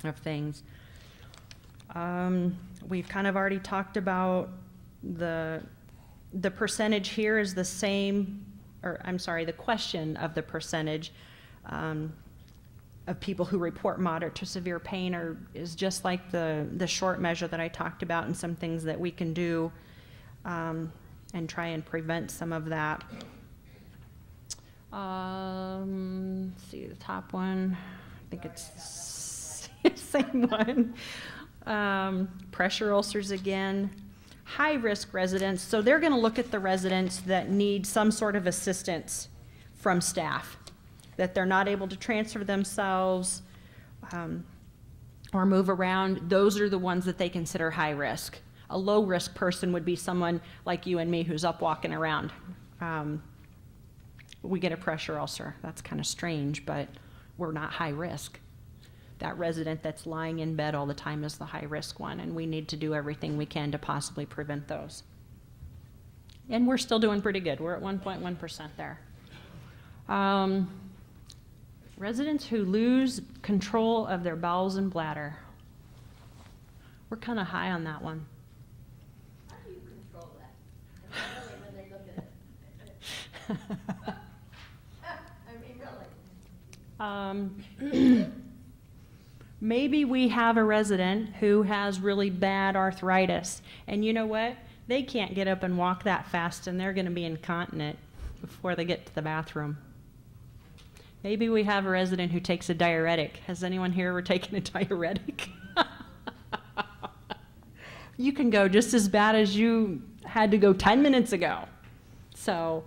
of things. We've kind of already talked about the percentage here is the same, or I'm sorry, the question of the percentage of people who report moderate to severe pain is just like the short measure that I talked about, and some things that we can do and try and prevent some of that. See the top one. I think it's the same one. Pressure ulcers again. High-risk residents. So they're going to look at the residents that need some sort of assistance from staff, that they're not able to transfer themselves or move around. Those are the ones that they consider high risk. A low-risk person would be someone like you and me who's up walking around. We get a pressure ulcer. That's kind of strange, but we're not high risk. That resident that's lying in bed all the time is the high-risk one, and we need to do everything we can to possibly prevent those. And we're still doing pretty good. We're at 1.1% there. Residents who lose control of their bowels and bladder. We're kind of high on that one. How do you control that? Really, when they look at it. I mean, really. Maybe we have a resident who has really bad arthritis, and you know what? They can't get up and walk that fast, and they're going to be incontinent before they get to the bathroom. Maybe we have a resident who takes a diuretic. Has anyone here ever taken a diuretic? You can go just as bad as you had to go 10 minutes ago. So,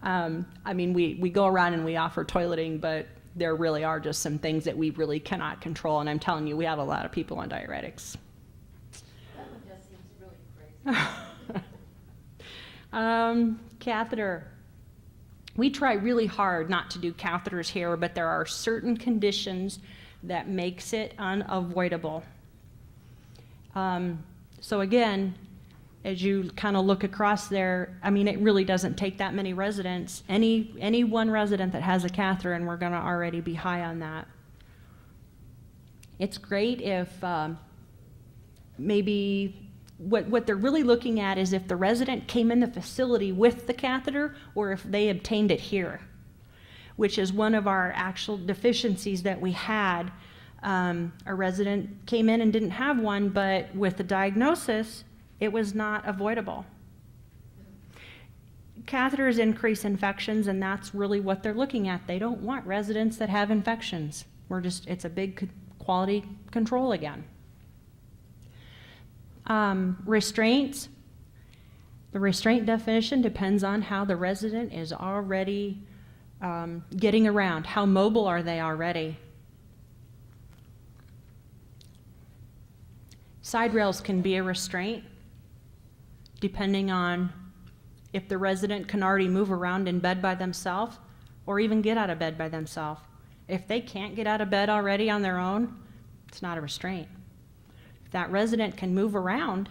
I mean, we go around and we offer toileting, but there really are just some things that we really cannot control. And I'm telling you, we have a lot of people on diuretics. That one just seems really crazy. Catheter. We try really hard not to do catheters here, but there are certain conditions that makes it unavoidable. So again, as you kind of look across there, I mean, it really doesn't take that many residents, any one resident that has a catheter, and we're going to already be high on that. It's great if maybe what they're really looking at is if the resident came in the facility with the catheter or if they obtained it here, which is one of our actual deficiencies that we had. A resident came in and didn't have one, but with the diagnosis, it was not avoidable. Catheters increase infections, and that's really what they're looking at. They don't want residents that have infections. It's a big quality control again. Restraints. The restraint definition depends on how the resident is already getting around. How mobile are they already? Side rails can be a restraint, depending on if the resident can already move around in bed by themselves or even get out of bed by themselves. If they can't get out of bed already on their own, it's not a restraint. If that resident can move around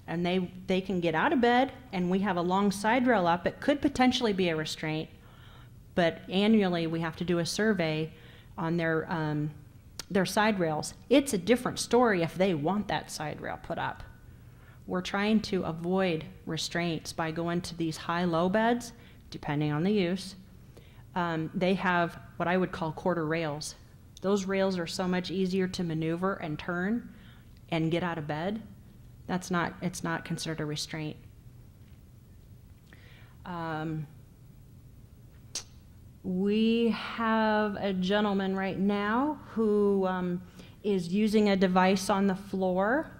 and they can get out of bed and we have a long side rail up, it could potentially be a restraint. But annually we have to do a survey on their side rails. It's a different story if they want that side rail put up. We're trying to avoid restraints by going to these high-low beds, depending on the use. They have what I would call quarter rails. Those rails are so much easier to maneuver and turn and get out of bed. It's not considered a restraint. We have a gentleman right now who is using a device on the floor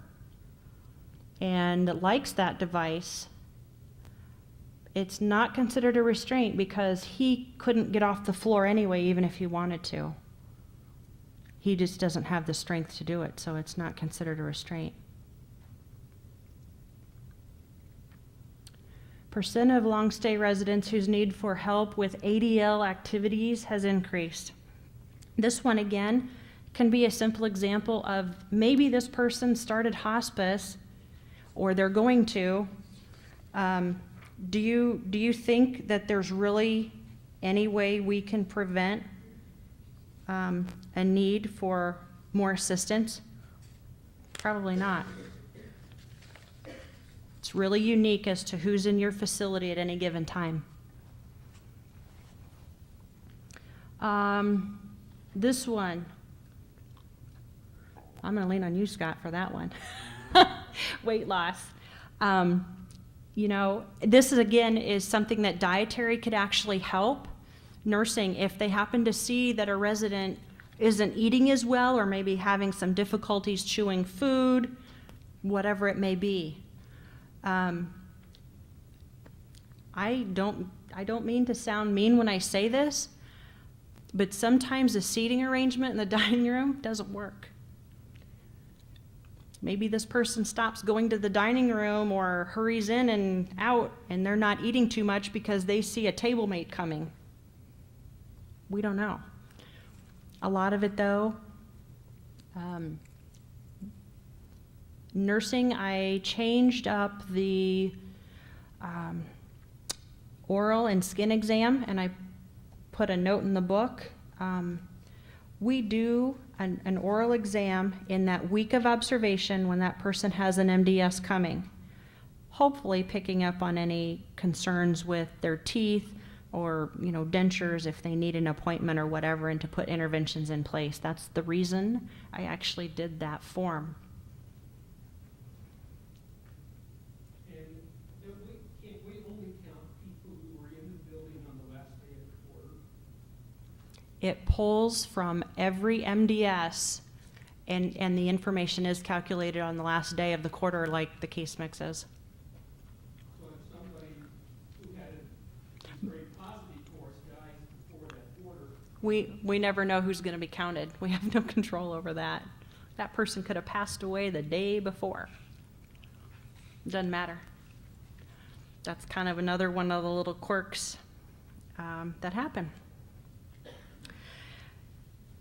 and likes that device. It's not considered a restraint because he couldn't get off the floor anyway, even if he wanted to. He just doesn't have the strength to do it, so it's not considered a restraint. Percent of long-stay residents whose need for help with ADL activities has increased. This one, again, can be a simple example of maybe this person started hospice or they're going to. Do you think that there's really any way we can prevent a need for more assistance? Probably not. It's really unique as to who's in your facility at any given time. This one, I'm going to lean on you, Scott, for that one. Weight loss. This is something that dietary could actually help. Nursing, if they happen to see that a resident isn't eating as well or maybe having some difficulties chewing food, whatever it may be. I don't mean to sound mean when I say this, but sometimes the seating arrangement in the dining room doesn't work. Maybe this person stops going to the dining room or hurries in and out, and they're not eating too much because they see a table mate coming. We don't know. A lot of it, though, nursing, I changed up the oral and skin exam, and I put a note in the book. We do an oral exam in that week of observation when that person has an MDS coming, hopefully picking up on any concerns with their teeth, or, you know, dentures if they need an appointment or whatever, and to put interventions in place. That's the reason I actually did that form. And can't we only count people who were in the building on the last day of the quarter? It pulls from every MDS, and the information is calculated on the last day of the quarter, like the case mix is. So if somebody who had a very positive course dies before that quarter, We never know who's going to be counted. We have no control over that. That person could have passed away the day before. Doesn't matter. That's kind of another one of the little quirks that happen.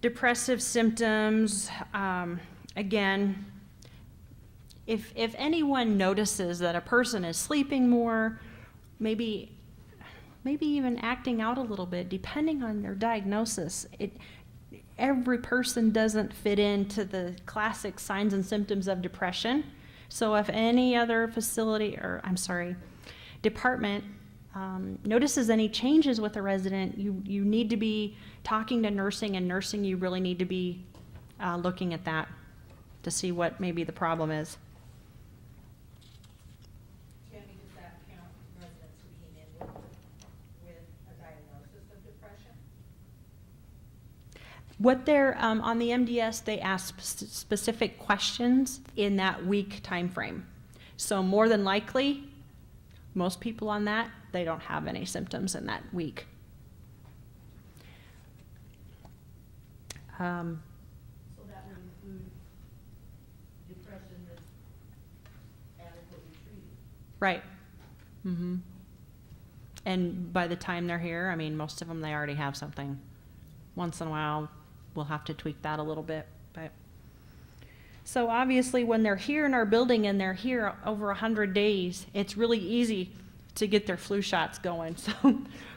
Depressive symptoms, again, if anyone notices that a person is sleeping more, maybe even acting out a little bit, depending on their diagnosis, every person doesn't fit into the classic signs and symptoms of depression. So if any other department notices any changes with a resident, you need to be talking to nursing, and nursing, you really need to be looking at that to see what maybe the problem is. Tammy, does that count residents who came in with a diagnosis of depression? What they're on the MDS, they ask specific questions in that week time frame. So more than likely, most people on that, they don't have any symptoms in that week. So that would include depression that's adequately treated. Right. Mm-hmm. And by the time they're here, I mean, most of them, they already have something. Once in a while, we'll have to tweak that a little bit. But so obviously, when they're here in our building and they're here over 100 days, it's really easy to get their flu shots going. So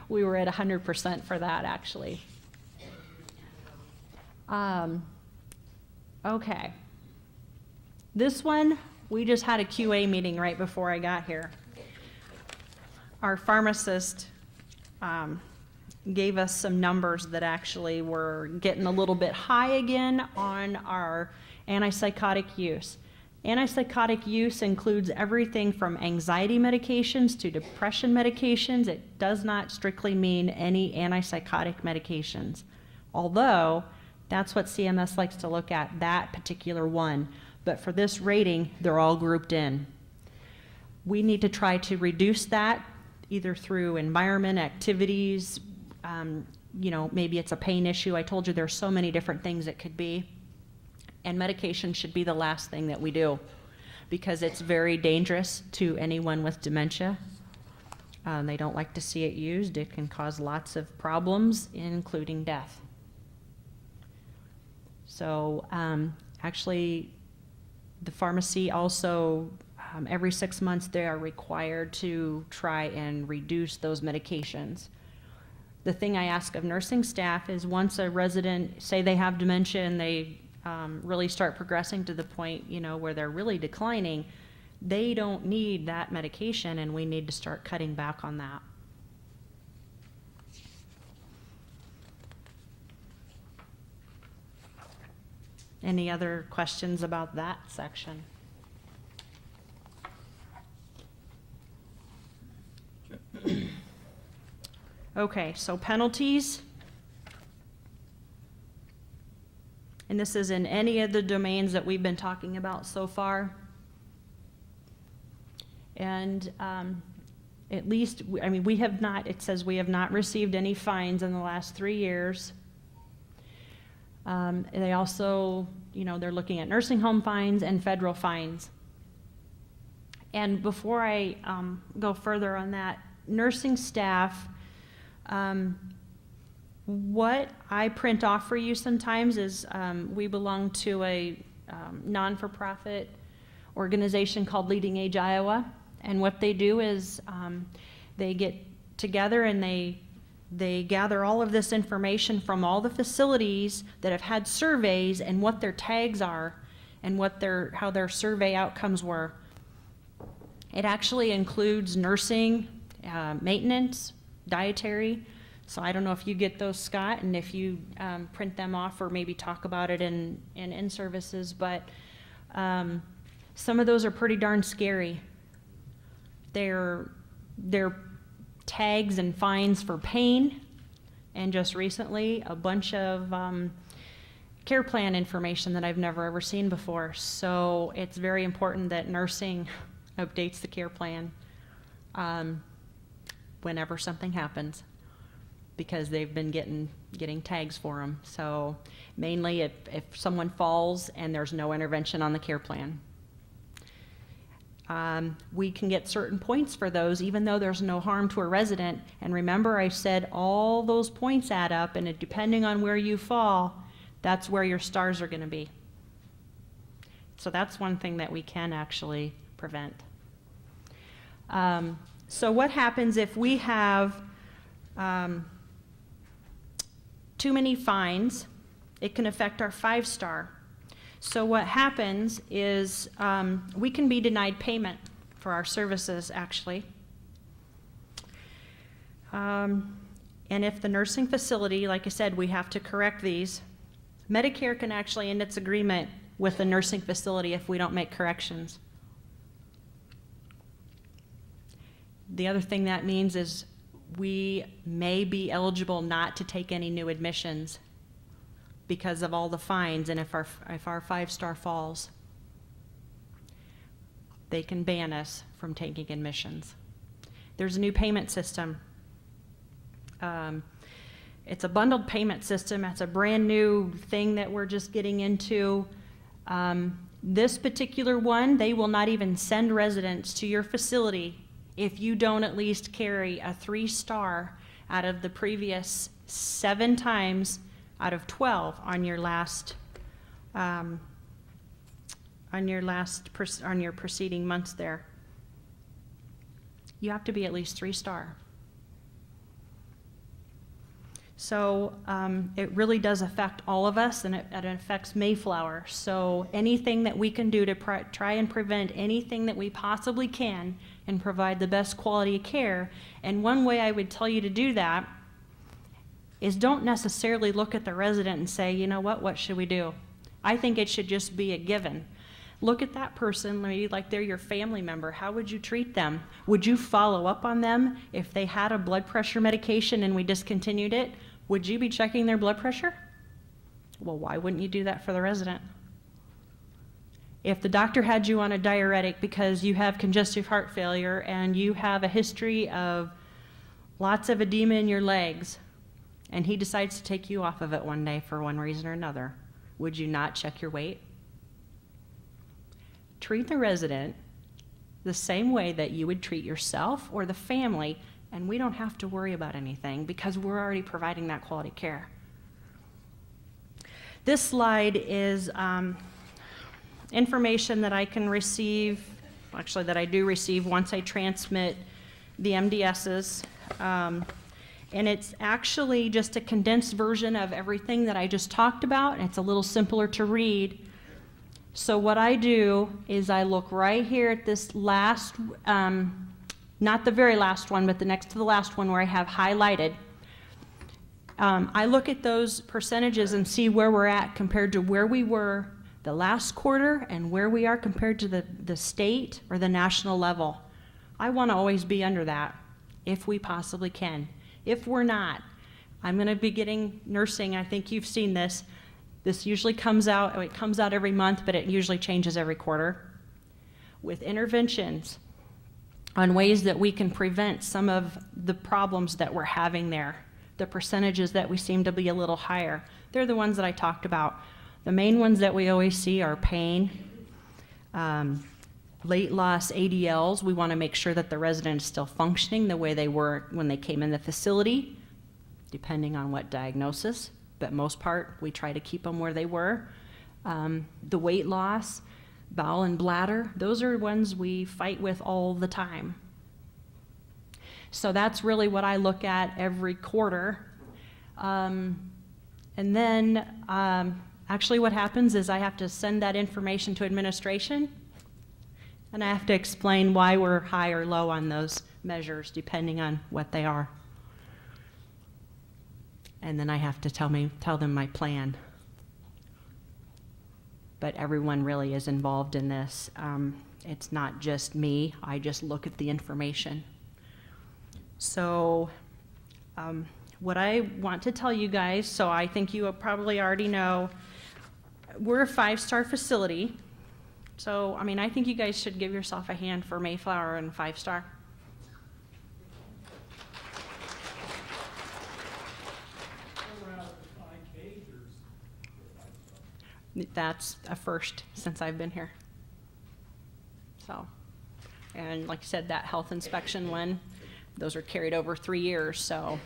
we were at 100% for that, actually. Okay. This one, we just had a QA meeting right before I got here. Our pharmacist gave us some numbers that actually were getting a little bit high again on our antipsychotic use. Antipsychotic use includes everything from anxiety medications to depression medications. It does not strictly mean any antipsychotic medications, although that's what CMS likes to look at, that particular one. But for this rating, they're all grouped in. We need to try to reduce that either through environment, activities, maybe it's a pain issue. I told you there's so many different things it could be. And medication should be the last thing that we do because it's very dangerous to anyone with dementia. They don't like to see it used. It can cause lots of problems, including death. So actually, the pharmacy also, every 6 months, they are required to try and reduce those medications. The thing I ask of nursing staff is once a resident, say they have dementia and they really start progressing to the point, where they're really declining, they don't need that medication, and we need to start cutting back on that. Any other questions about that section? Okay, so penalties. And this is in any of the domains that we've been talking about so far. And at least, we have not, it says we have not received any fines in the last 3 years. They also, they're looking at nursing home fines and federal fines. And before I go further on that, nursing staff, what I print off for you sometimes is we belong to a non-for-profit organization called Leading Age Iowa, and what they do is they get together and they gather all of this information from all the facilities that have had surveys and what their tags are and how their survey outcomes were. It actually includes nursing, maintenance, dietary. So I don't know if you get those, Scott, and if you print them off or maybe talk about it in services, but some of those are pretty darn scary. They're tags and fines for pain, and just recently a bunch of care plan information that I've never ever seen before. So it's very important that nursing updates the care plan whenever something happens, because they've been getting tags for them. So mainly if someone falls and there's no intervention on the care plan. We can get certain points for those even though there's no harm to a resident. And remember, I said all those points add up, and depending on where you fall, that's where your stars are going to be. So that's one thing that we can actually prevent. So what happens if we have too many fines? It can affect our 5-star. So what happens is we can be denied payment for our services, actually. And if the nursing facility, like I said, we have to correct these, Medicare can actually end its agreement with the nursing facility if we don't make corrections. The other thing that means is we may be eligible not to take any new admissions because of all the fines, and if our 5-star falls, they can ban us from taking admissions. There's a new payment system. It's a bundled payment system. It's a brand new thing that we're just getting into. This particular one, they will not even send residents to your facility if you don't at least carry a 3-star out of the previous 7 times out of 12 on your preceding months there. You have to be at least 3-star. So it really does affect all of us, and it affects Mayflower. So anything that we can do to try and prevent anything that we possibly can and provide the best quality of care. And one way I would tell you to do that is don't necessarily look at the resident and say, you know what should we do? I think it should just be a given. Look at that person, maybe like they're your family member. How would you treat them? Would you follow up on them if they had a blood pressure medication and we discontinued it? Would you be checking their blood pressure? Well, why wouldn't you do that for the resident? If the doctor had you on a diuretic because you have congestive heart failure and you have a history of lots of edema in your legs, and he decides to take you off of it one day for one reason or another, would you not check your weight? Treat the resident the same way that you would treat yourself or the family, and we don't have to worry about anything because we're already providing that quality care. This slide is information that I can receive, actually that I do receive once I transmit the MDSs. And it's actually just a condensed version of everything that I just talked about. It's a little simpler to read. So what I do is I look right here at this last, not the very last one, but the next to the last one where I have highlighted. I look at those percentages and see where we're at compared to where we were the last quarter and where we are compared to the state or the national level. I want to always be under that if we possibly can. If we're not, I'm going to be getting nursing. I think you've seen this. This usually comes out, it comes out every month, but it usually changes every quarter, with interventions on ways that we can prevent some of the problems that we're having there. The percentages that we seem to be a little higher, they're the ones that I talked about. The main ones that we always see are pain, late loss ADLs. We want to make sure that the resident is still functioning the way they were when they came in the facility, depending on what diagnosis, but most part we try to keep them where they were. The weight loss, bowel and bladder, those are ones we fight with all the time. So that's really what I look at every quarter. And then actually what happens is I have to send that information to administration, and I have to explain why we're high or low on those measures depending on what they are. and then I have to tell them my plan. But everyone really is involved in this. It's not just me. I just look at the information. So what I want to tell you guys, so I think you probably already know, we're a 5-star facility. So, I mean, I think you guys should give yourself a hand for Mayflower and 5-star. We're out of the 5 majors for 5 stars. That's a first since I've been here. So, and like I said, that health inspection one, those are carried over 3 years, so.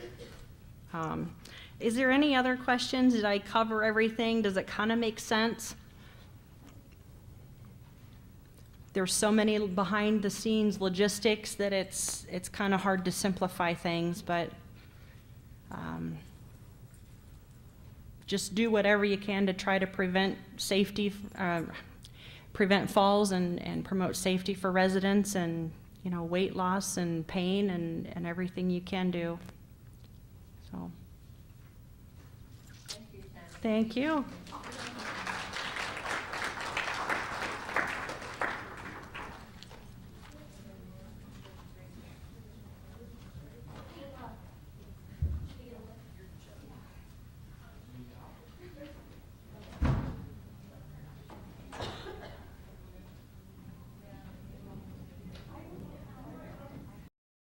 Is there any other questions? Did I cover everything? Does it kind of make sense? There's so many behind the scenes logistics that it's kind of hard to simplify things, but just do whatever you can to try to prevent safety, prevent falls and promote safety for residents, and weight loss and pain and everything you can do. So. Thank you, Sam. Thank you.